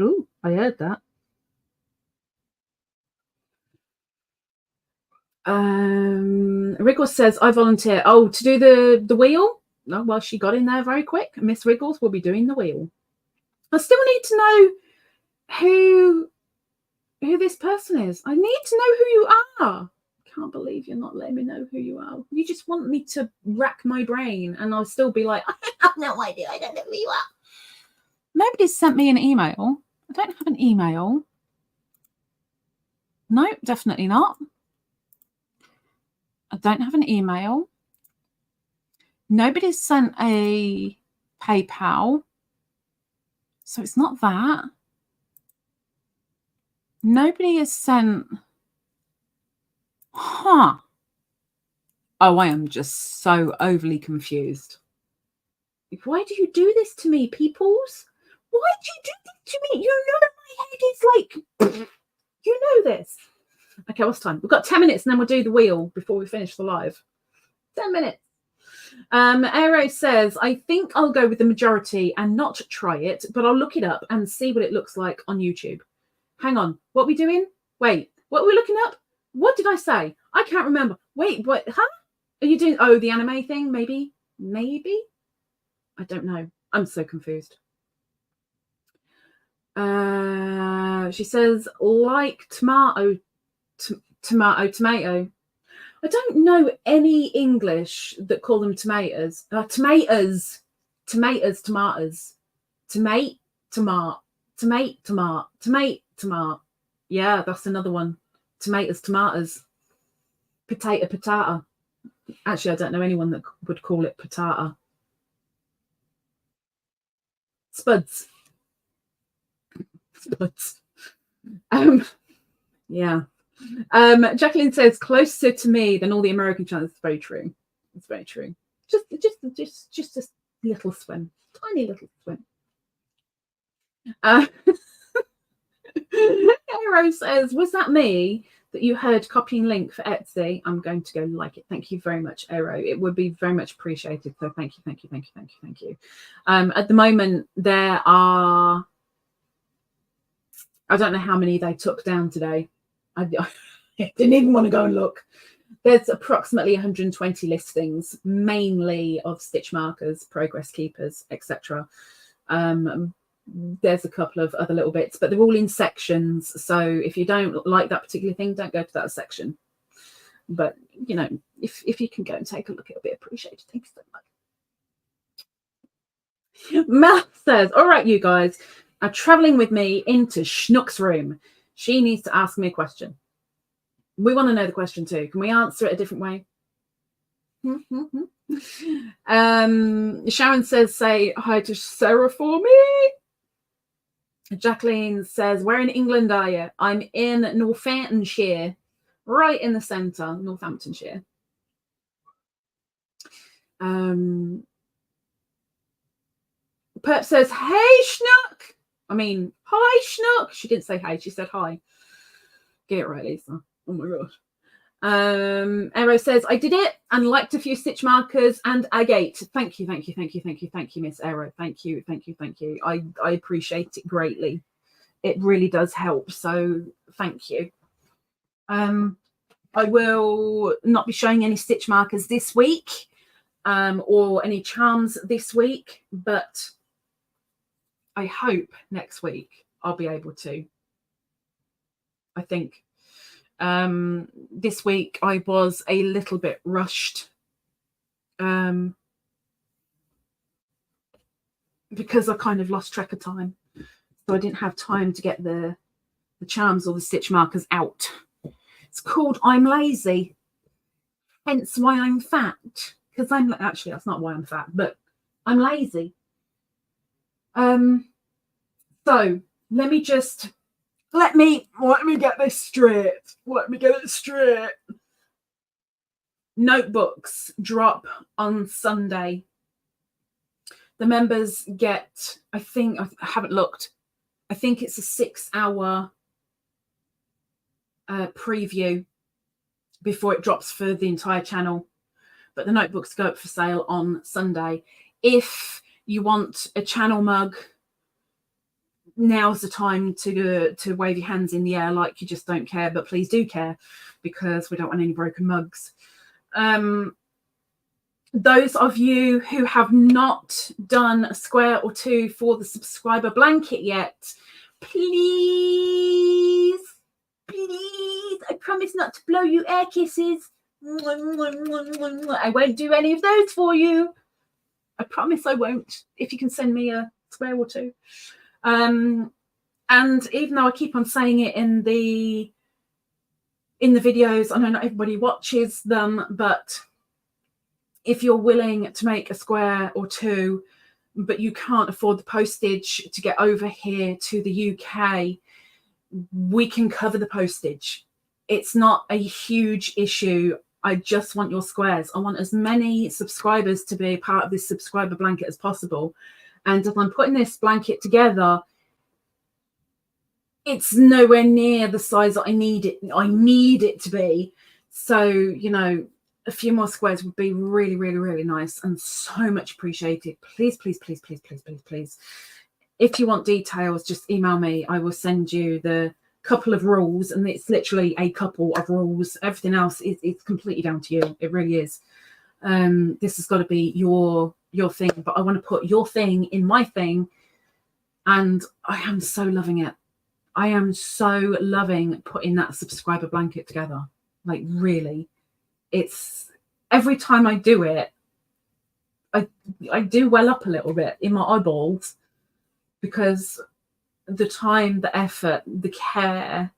Oh, I heard that. Wriggles says, I volunteer. Oh, to do the wheel? Oh, well, she got in there very quick. Miss Wriggles will be doing the wheel. I still need to know who this person is. I need to know who you are. Can't believe you're not letting me know who you are. You just want me to rack my brain, and I'll still be like, I have no idea. I don't know who you are. Nobody's sent me an email. I don't have an email. No, definitely not. I don't have an email. Nobody's sent a PayPal. So it's not that. Nobody has sent. Huh. Oh, I am just so overly confused. Why do you do this to me, peoples? Why do you do this to me? You know that my head is like, you know this. Okay, what's time? We've got 10 minutes and then we'll do the wheel before we finish the live. 10 minutes. Aero says, I think I'll go with the majority and not try it, but I'll look it up and see what it looks like on YouTube. Hang on. What are we doing? Wait, what are we looking up? What did I say? I can't remember. Wait, what? Huh? Are you doing, oh, the anime thing? Maybe? Maybe? I don't know. I'm so confused. She says, like tomato. I don't know any English that call them tomatoes. Tomatoes. Tomato. Yeah, that's another one. Tomatoes. Potato. Actually, I don't know anyone that would call it patata. Spuds. Yeah. Jacqueline says, closer to me than all the American channels. It's very true. It's very true. Just a little swim. Tiny little swim. Hero says, was that me that you heard copying link for Etsy? I'm going to go like it. Thank you very much, Aero. It would be very much appreciated. So thank you. At the moment, there are, I don't know how many they took down today. I didn't even want to go and look. There's approximately 120 listings, mainly of stitch markers, progress keepers, etc. There's a couple of other little bits, but they're all in sections. So if you don't like that particular thing, don't go to that section. But, you know, if you can go and take a look, it'll be appreciated. Thank you so much. Mel says, all right, you guys are traveling with me into Schnook's room. She needs to ask me a question. We want to know the question too. Can we answer it a different way? Sharon says, say hi to Sarah for me. Jacqueline says, where in England are you? I'm in Northamptonshire, right in the centre, Northamptonshire. Perp says, hey, Schnook. I mean, hi, Schnook. She didn't say hey, she said hi. Get it right, Lisa. Oh my god. Arrow says, I did it and liked a few stitch markers and agate. Thank you, Miss Arrow. Thank you. I appreciate it greatly. It really does help. So thank you. I will not be showing any stitch markers this week, or any charms this week, but I hope next week I'll be able to. I think. This week I was a little bit rushed because I kind of lost track of time, so I didn't have time to get the charms or the stitch markers out. It's called I'm lazy, hence why I'm fat, because I'm actually, that's not why I'm fat, but I'm lazy. So let me just let me get this straight. Let me get it straight. Notebooks drop on Sunday. The members get, I think, I haven't looked, I think it's a 6-hour preview before it drops for the entire channel. But the notebooks go up for sale on Sunday. If you want a channel mug, now's the time to wave your hands in the air like you just don't care, but please do care, because we don't want any broken mugs. Those of you who have not done a square or two for the subscriber blanket yet, please, I promise not to blow you air kisses. I won't do any of those for you. I promise I won't, if you can send me a square or two. And even though I keep on saying it in the videos, I know not everybody watches them, but if you're willing to make a square or two, but you can't afford the postage to get over here to the UK, we can cover the postage. It's not a huge issue. I just want your squares. I want as many subscribers to be part of this subscriber blanket as possible. And if I'm putting this blanket together, it's nowhere near the size that I need it to be. So, you know, a few more squares would be really, really, really nice and so much appreciated. Please, please, please, please, please, please, please. If you want details, just email me. I will send you the couple of rules, and it's literally a couple of rules. Everything else it's completely down to you. It really is. This has got to be your thing, but I want to put your thing in my thing, and I am so loving it. I am so loving putting that subscriber blanket together. Like, really, it's every time I do it, I do well up a little bit in my eyeballs, because the time, the effort, the care,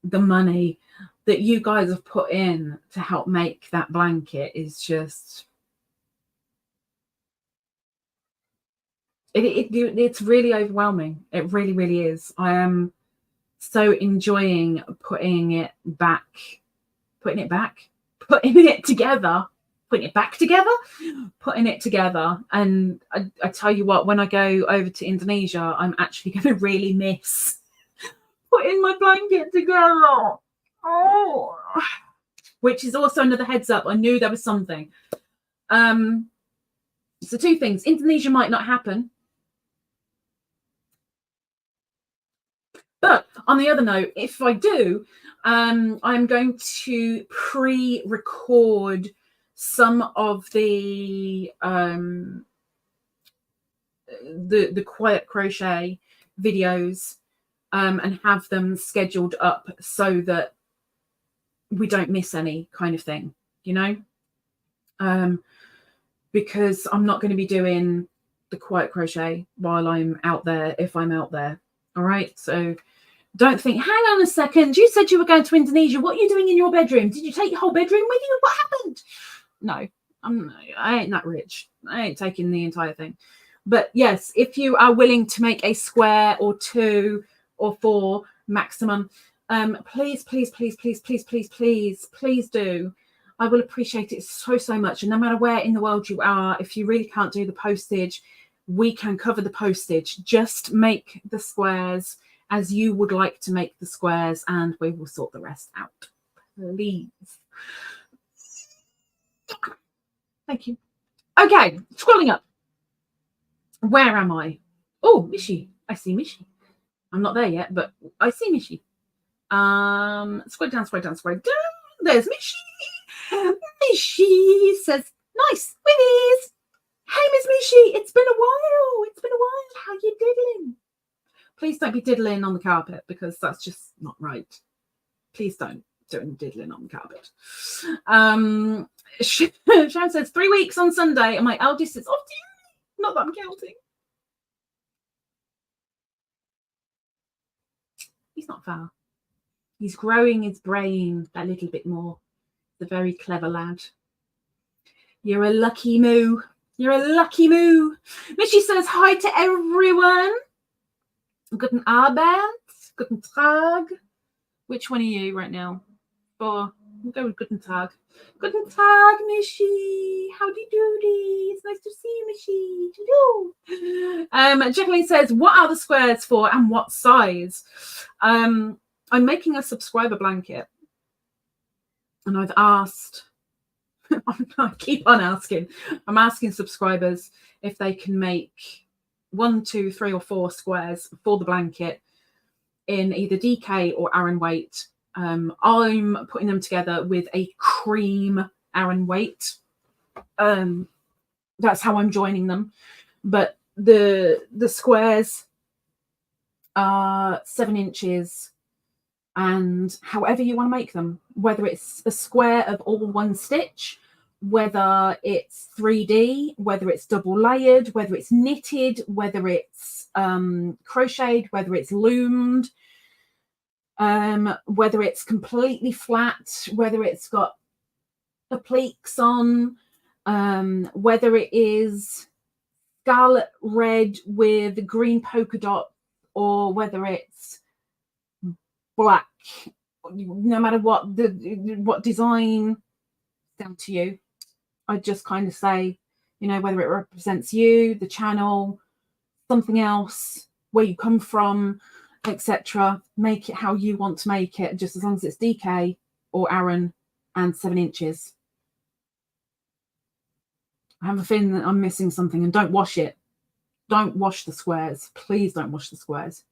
the money that you guys have put in to help make that blanket is just, it's really overwhelming. It really, really is. I am so enjoying putting it together. And I tell you what, when I go over to Indonesia, I'm actually going to really miss putting my blanket together. Oh, which is also another heads up. I knew there was something. So two things. Indonesia might not happen. But on the other note, if I do, I'm going to pre-record some of the quiet crochet videos and have them scheduled up so that we don't miss any, kind of thing, you know, because I'm not going to be doing the quiet crochet while I'm out there, if I'm out there. All right, so don't think, hang on a second, you said you were going to Indonesia. What are you doing in your bedroom? Did you take your whole bedroom with you? What happened? No, I ain't that rich. I ain't taking the entire thing. But yes, if you are willing to make a square or two or four maximum, please, please, please, please, please, please, please, please do. I will appreciate it so, so much. And no matter where in the world you are, if you really can't do the postage, we can cover the postage. Just make the squares as you would like to make the squares, and we will sort the rest out. Please. Thank you. Okay, scrolling up. Where am I? Oh, Mishy. I see Mishy. I'm not there yet, but I see Mishy. Scroll down, scroll down, scroll down. There's Mishy. Mishy says, nice winnies. Hey, Miss Mishy, it's been a while. It's been a while. How you diddling? Please don't be diddling on the carpet, because that's just not right. Please don't do any diddling on the carpet. Sharon says 3 weeks on Sunday, and my eldest is off to uni. Not that I'm counting. He's not far. He's growing his brain a little bit more. The very clever lad. You're a lucky moo. You're a lucky moo. Mishy says hi to everyone. Guten Abend. Guten Tag. Which one are you right now? We'll go with Guten Tag. Guten Tag, Mishi. Howdy doody. It's nice to see you, Mishi. Jacqueline says, what are the squares for and what size? I'm making a subscriber blanket. And I've asked, I keep on asking, I'm asking subscribers if they can make 1, 2, 3 or 4 squares for the blanket in either DK or Aran weight. I'm putting them together with a cream Aran weight. That's how I'm joining them. But the squares are 7 inches, and however you want to make them, whether it's a square of all one stitch, whether it's 3D, whether it's double layered, whether it's knitted, whether it's crocheted, whether it's loomed, whether it's completely flat, whether it's got appliques on, whether it is scarlet red with green polka dot, or whether it's black, no matter what design, down to you. I just kind of say, you know, whether it represents you, the channel, something else, where you come from, etc. Make it how you want to make it, just as long as it's DK or Aran and 7 inches. I have a feeling that I'm missing something, and don't wash it. Don't wash the squares. Please don't wash the squares.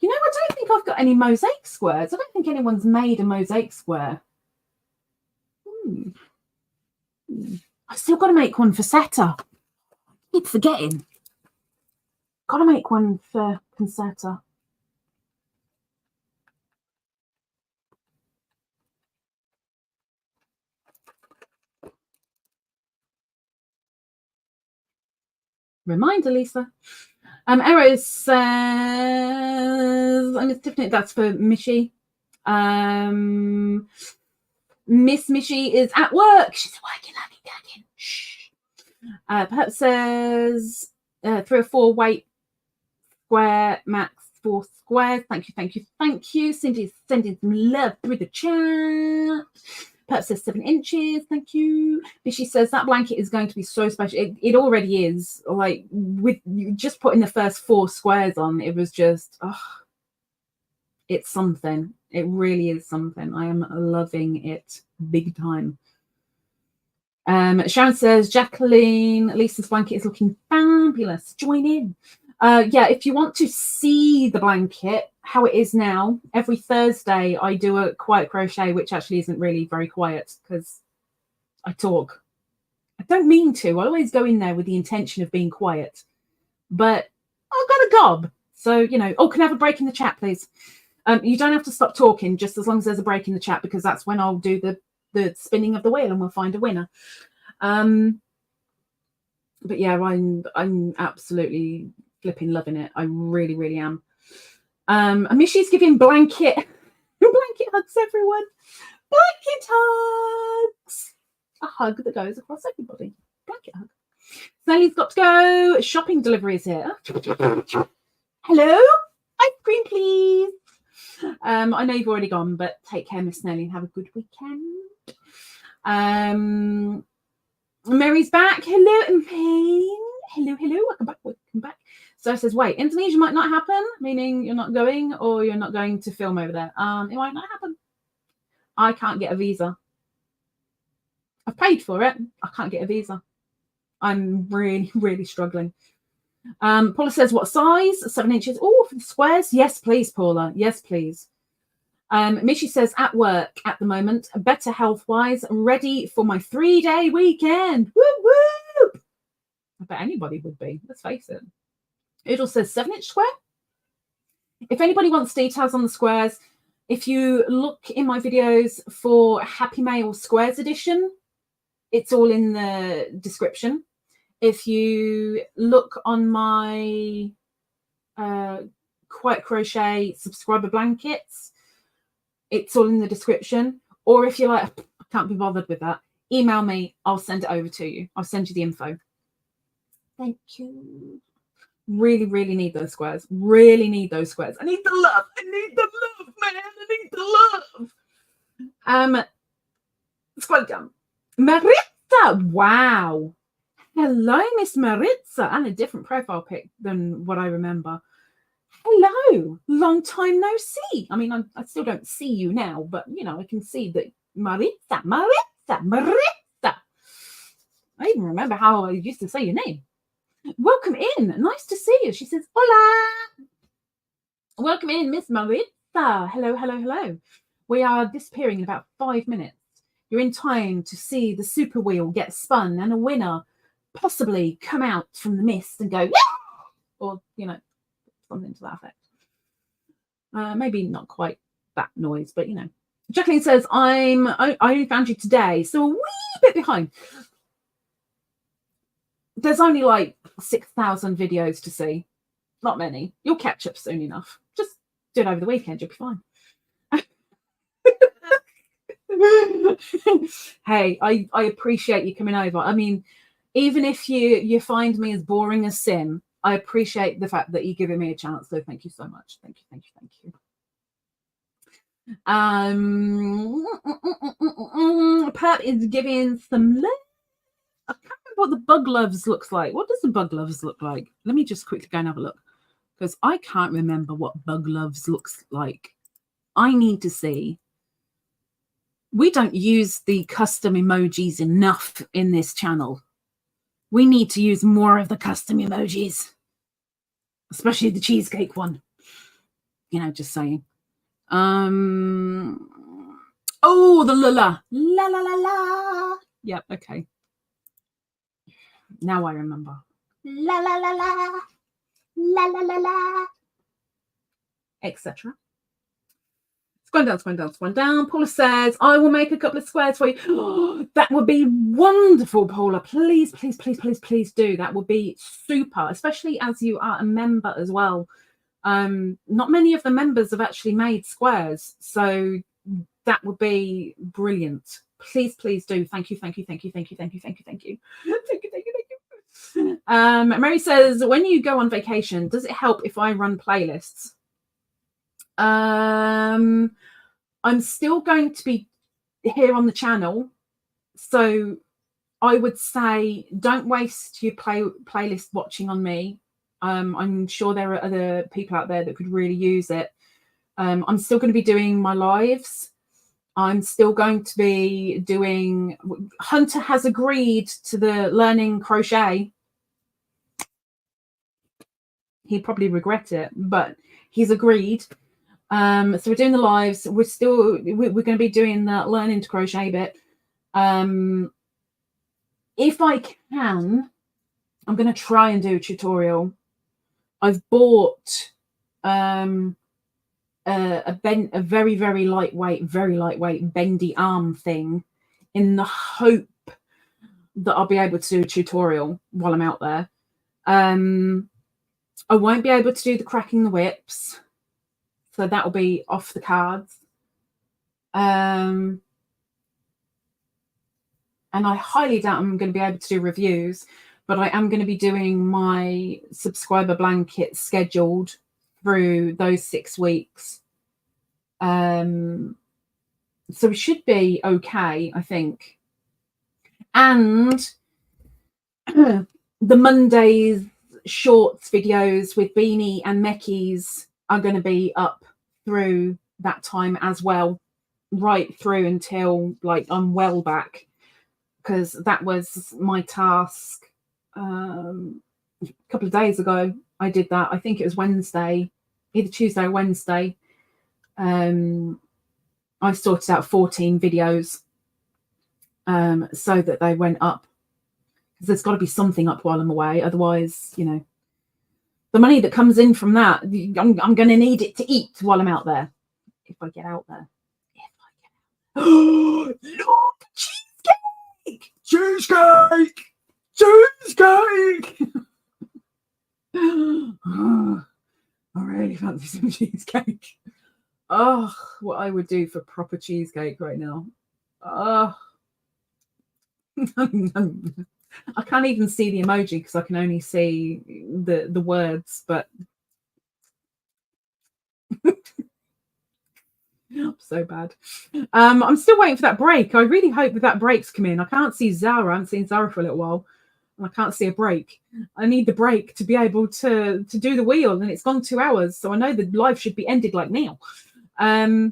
You know, I don't think I've got any mosaic squares. I don't think anyone's made a mosaic square. I've still got to make one for Seta. I keep forgetting. Got to make one for Concetta. Reminder, Lisa. Eros says, I'm just tipping it. That's for Mishi. Miss Mishi is at work. She's working on it, gagging. Shh. Perhaps says 3 or 4 weight square, max 4 squares. Thank you, thank you, thank you. Cindy's sending some love through the chat. Perhaps says 7 inches. Thank you. Mishi says that blanket is going to be so special. It already is. Like, with you just putting the first 4 squares on, it was just, it's something. It really is something. I am loving it big time. Sharon says, Jacqueline, Lisa's blanket is looking fabulous. Join in. Yeah, if you want to see the blanket, how it is now, every Thursday I do a quiet crochet, which actually isn't really very quiet because I talk. I don't mean to. I always go in there with the intention of being quiet, but I've got a gob. So, you know, can I have a break in the chat, please? You don't have to stop talking, just as long as there's a break in the chat, because that's when I'll do the spinning of the wheel and we'll find a winner. But yeah, I'm absolutely flipping loving it. I really, really am. Mishi's giving blanket hugs, everyone. Blanket hugs. A hug that goes across everybody. Blanket hug. Snelly's got to go. Shopping delivery is here. Hello? Ice cream, please. I know you've already gone, but take care, Miss Snelly, and have a good weekend. Mary's back. Hello, and Pain. Hello. Welcome back. So it says, wait, Indonesia might not happen, meaning you're not going, or you're not going to film over there. It might not happen. I can't get a visa. I've paid for it. I can't get a visa. I'm really, really struggling. Paula says, what size? 7 inches. Oh, for the squares? Yes, please, Paula. Yes, please. Mishi says, at work at the moment, better health-wise, ready for my 3-day weekend. Whoop, whoop. I bet anybody would be. Let's face it. Oodles says 7-inch square. If anybody wants details on the squares, if you look in my videos for Happy Mail Squares Edition, it's all in the description. If you look on my Quiet Crochet subscriber blankets, it's all in the description. Or if you're like, I can't be bothered with that, email me. I'll send it over to you. I'll send you the info. Thank you. Really, really need those squares. Really need those squares. I need the love. I need the love, man. I need the love. Square jump. Maritza. Wow. Hello, Miss Maritza. And a different profile pic than what I remember. Hello. Long time no see. I mean, I still don't see you now, but, you know, I can see that Maritza. I even remember how I used to say your name. Welcome in. Nice to see you. She says, hola. Welcome in, Miss Maritza. Hello, hello, hello. We are disappearing in about 5 minutes. You're in time to see the super wheel get spun and a winner possibly come out from the mist and go, yeah! Or, you know, something to that effect. Maybe not quite that noise, but, you know. Jacqueline says, I only found you today, so a wee bit behind. There's only like 6,000 videos to see. Not many. You'll catch up soon enough. Just do it over the weekend. You'll be fine. Hey, I appreciate you coming over. I mean, even if you find me as boring as sin, I appreciate the fact that you're giving me a chance. So thank you so much. Thank you, thank you, thank you. Pep is giving some love. I can't remember what the bug loves looks like. What does the bug loves look like? Let me just quickly go and have a look, because I can't remember what bug loves looks like. I need to see. We don't use the custom emojis enough in this channel. We need to use more of the custom emojis, especially the cheesecake one. You know, just saying. Oh, the la la. Yep, okay. Now I remember. La, etc. Scroll down. Paula says, I will make a couple of squares for you. Oh, that would be wonderful, Paula. Please, please, please, please, please do. That would be super, especially as you are a member as well. Not many of the members have actually made squares, so that would be brilliant. Please, please do. Thank you, thank you, thank you, thank you, thank you, thank you, thank you. Thank you, thank you, thank you. Mary says, when you go on vacation, does it help if I run playlists? I'm still going to be here on the channel, so I would say don't waste your playlist watching on me. I'm sure there are other people out there that could really use it. I'm still going to be doing my lives. I'm still going to be doing. Hunter has agreed to the learning crochet. He'd probably regret it, but he's agreed. So we're doing the lives. We're going to be doing the learning to crochet bit. If I can, I'm going to try and do a tutorial. I've bought a very, very lightweight bendy arm thing in the hope that I'll be able to do a tutorial while I'm out there. I won't be able to do the cracking the whips, so that will be off the cards. And I highly doubt I'm going to be able to do reviews, but I am going to be doing my subscriber blanket scheduled through those 6 weeks. So it should be okay, I think. And the Mondays shorts videos with Beanie and Meckies are going to be up through that time as well, right through until like I'm well back, because that was my task. A couple of days ago I did that. I think it was Wednesday, either Tuesday or Wednesday. I sorted out 14 videos so that they went up, because there's got to be something up while I'm away. Otherwise, you know, the money that comes in from that, I'm going to need it to eat while I'm out there. If I get out there. Oh, look, cheesecake! Cheesecake! Cheesecake! Oh, I really fancy some cheesecake. Oh, what I would do for proper cheesecake right now. Oh. I can't even see the emoji because I can only see the words, but so bad. I'm still waiting for that break. I really hope that break's come in. I can't see Zara. I haven't seen Zara for a little while. And I can't see a break. I need the break to be able to do the wheel, and it's gone 2 hours, so I know the live should be ended like now. Ero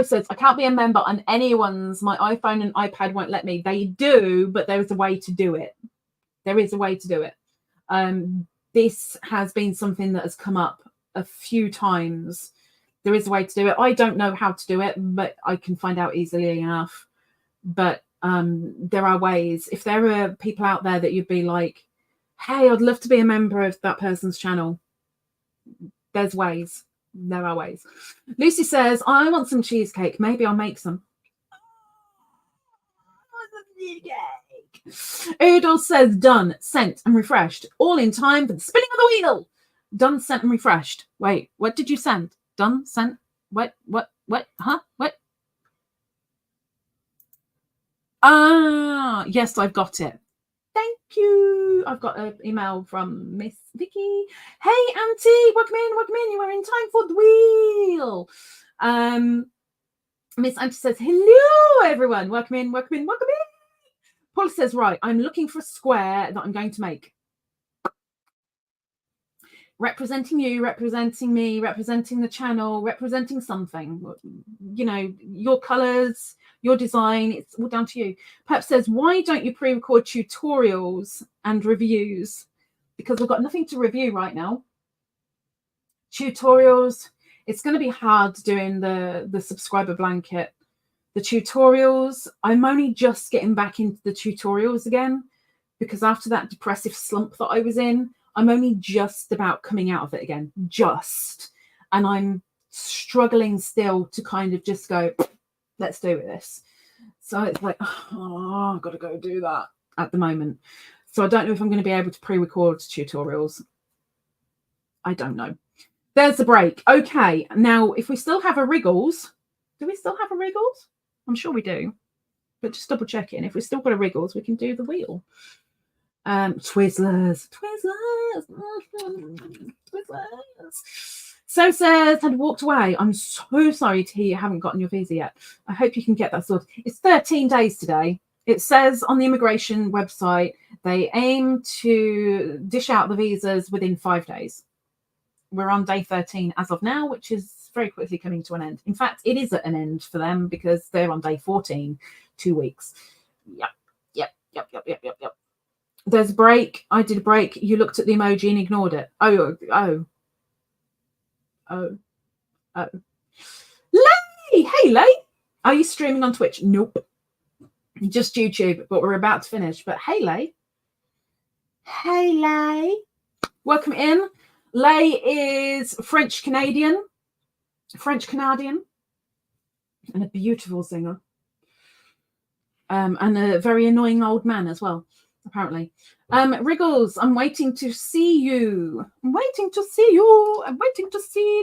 says, I can't be a member on anyone's. My iPhone and iPad won't let me. They do, but there is a way to do it. There is a way to do it. This has been something that has come up a few times. There is a way to do it. I don't know how to do it, but I can find out easily enough. But there are ways. If there are people out there that you'd be like, hey, I'd love to be a member of that person's channel, there's ways. There are ways. Lucy says, I want some cheesecake. Maybe I'll make some. Oodles says, done, sent, and refreshed. All in time for the spinning of the wheel. Done, sent, and refreshed. Wait, what did you send? Done, sent, what, huh? What? Ah, yes, I've got it. Thank you. I've got an email from Miss Vicky. Hey, Auntie, welcome in. You are in time for the wheel. Miss Auntie says, hello, everyone. Welcome in. Paul says, right, I'm looking for a square that I'm going to make. Representing you, representing me, representing the channel, representing something. You know, your colours, your design, it's all down to you. Perhaps says, why don't you pre-record tutorials and reviews? Because we've got nothing to review right now. Tutorials, it's going to be hard doing the subscriber blanket. The tutorials, I'm only just getting back into the tutorials again, because after that depressive slump that I was in, I'm only just about coming out of it again, and I'm struggling still to kind of just go, let's do this. So it's like, oh, I've got to go do that at the moment. So I don't know if I'm going to be able to pre-record tutorials. I don't know. There's the break. Okay, now if we still have a Wriggles, do we still have a Wriggles? I'm sure we do, but just double checking. If we've still got a Wriggles, we can do the wheel. Twizzlers. So says, had walked away. I'm so sorry to hear you haven't gotten your visa yet. I hope you can get that sorted. It's 13 days today. It says on the immigration website they aim to dish out the visas within 5 days. We're on day 13 as of now, which is very quickly coming to an end. In fact, it is at an end for them because they're on day 14, 2 weeks. Yep. There's a break. I did a break. You looked at the emoji and ignored it. Oh. Lay! Hey, Lay. Are you streaming on Twitch? Nope. Just YouTube, but we're about to finish. But hey, Lay. Hey, Lay. Welcome in. Lay is French-Canadian, and a beautiful singer. And a very annoying old man as well, apparently. Wriggles, I'm waiting to see you. I'm waiting to see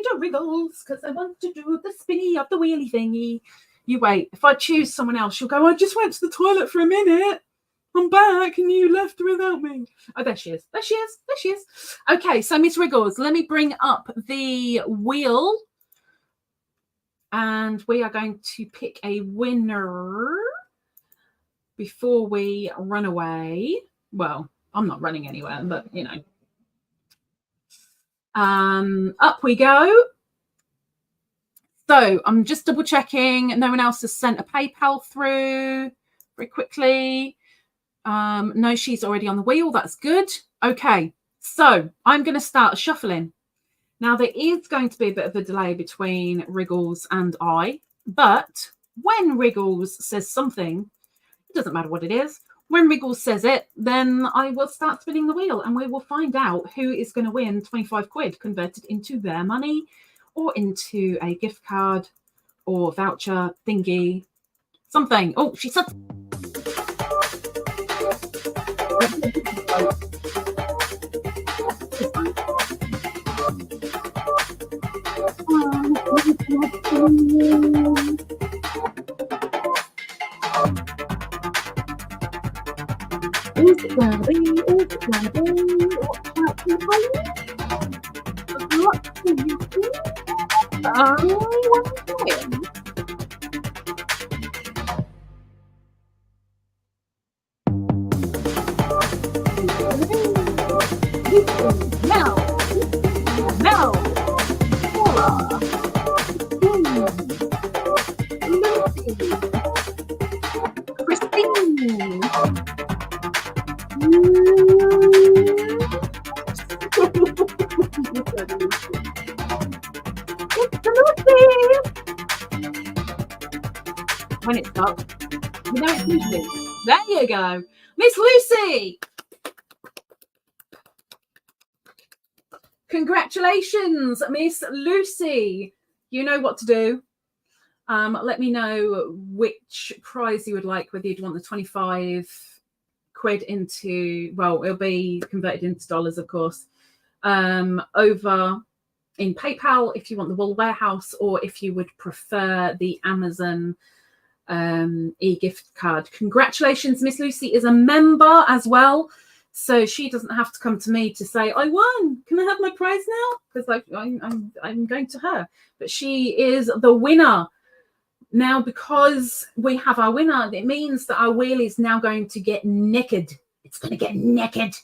the Wriggles because I want to do the spinny of the wheelie thingy. You wait. If I choose someone else, she'll go, I just went to the toilet for a minute. I'm back and you left without me. Oh, there she is. Okay, so Miss Wriggles, let me bring up the wheel. And we are going to pick a winner before we run away. Well, I'm not running anywhere, but you know. Up we go. So I'm just double checking. No one else has sent a PayPal through very quickly. No, she's already on the wheel. That's good. Okay, so I'm going to start shuffling. Now, there is going to be a bit of a delay between Wriggles and I, but when Wriggles says something, it doesn't matter what it is. When Wriggles says it, then I will start spinning the wheel and we will find out who is going to win 25 quid converted into their money or into a gift card or voucher thingy, something. Oh, she said... Who's it gonna be? Who's it gonna be? What's happening? What do you think? I want to win. Mel. Mel. Paula. Lucy. Christine. When it stops, you know it's Lucy. There you go. Miss Lucy. Congratulations, Miss Lucy. You know what to do. Let me know which prize you would like, whether you'd want the 25 quid into, well, it'll be converted into dollars, of course, over in PayPal if you want the Wool Warehouse, or if you would prefer the Amazon e-gift card. Congratulations, Miss Lucy is a member as well, so she doesn't have to come to me to say, I won, can I have my prize now? Because I'm going to her. But she is the winner. Now, because we have our winner, it means that our wheel is now going to get naked. It's going to get naked.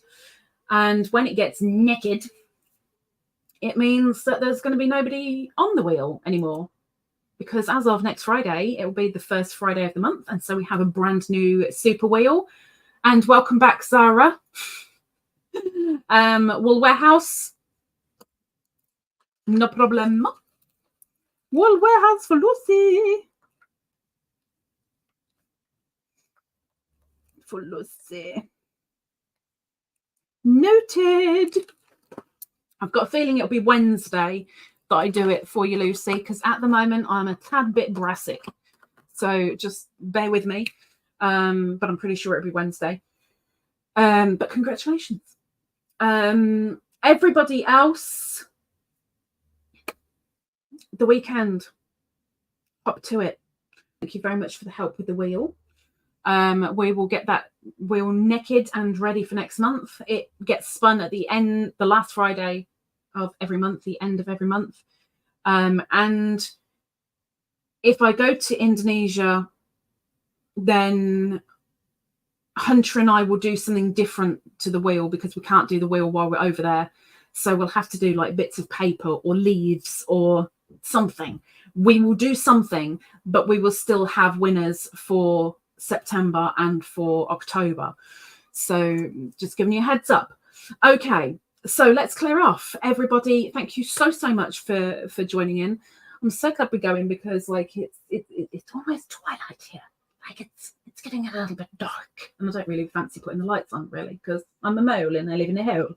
And when it gets naked, it means that there's going to be nobody on the wheel anymore. Because as of next Friday, it will be the first Friday of the month. And so we have a brand new super wheel. And welcome back, Zara. Wool Warehouse. No problem. Wool Warehouse for Lucy. For Lucy. Noted. I've got a feeling it'll be Wednesday that I do it for you, Lucy, because at the moment I'm a tad bit brassic. So just bear with me. But I'm pretty sure it'll be Wednesday. But congratulations. Everybody else, the weekend, hop to it. Thank you very much for the help with the wheel. We will get that wheel naked and ready for next month. It gets spun at the end, the last Friday of every month, the end of every month. And if I go to Indonesia, then Hunter and I will do something different to the wheel, because we can't do the wheel while we're over there. So we'll have to do like bits of paper or leaves or something. We will do something, but we will still have winners for September and for October. So just giving you a heads up. Okay, so let's clear off. Everybody, thank you so much for joining in. I'm so glad we're going, because like it's almost twilight here. Like it's getting a little bit dark, and I don't really fancy putting the lights on, really, because I'm a mole and I live in a hole.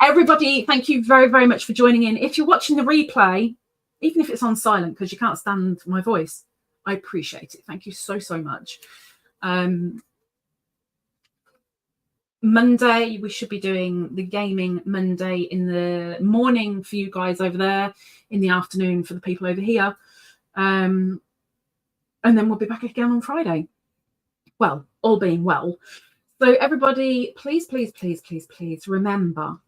Everybody, thank you very, very much for joining in. If you're watching the replay, even if it's on silent because you can't stand my voice, I appreciate it. Thank you so much. Monday, we should be doing the gaming Monday in the morning for you guys over there, in the afternoon for the people over here. And then we'll be back again on Friday. Well, all being well. So everybody, please, please, please, please, please remember,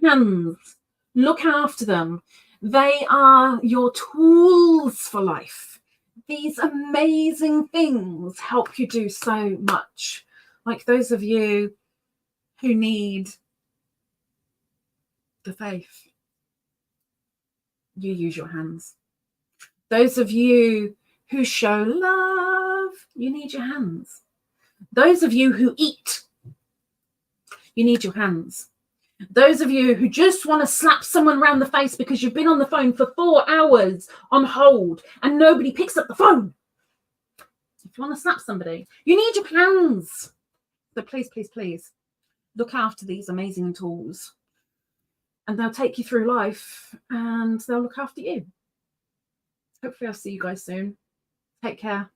hands, look after them. They are your tools for life. These amazing things help you do so much. Like those of you who need the faith, you use your hands. Those of you who show love, you need your hands. Those of you who eat, you need your hands. Those of you who just want to slap someone around the face because you've been on the phone for 4 hours on hold and nobody picks up the phone. If you want to slap somebody, you need your hands. So please, please, please look after these amazing tools, and they'll take you through life and they'll look after you. Hopefully I'll see you guys soon. Take care.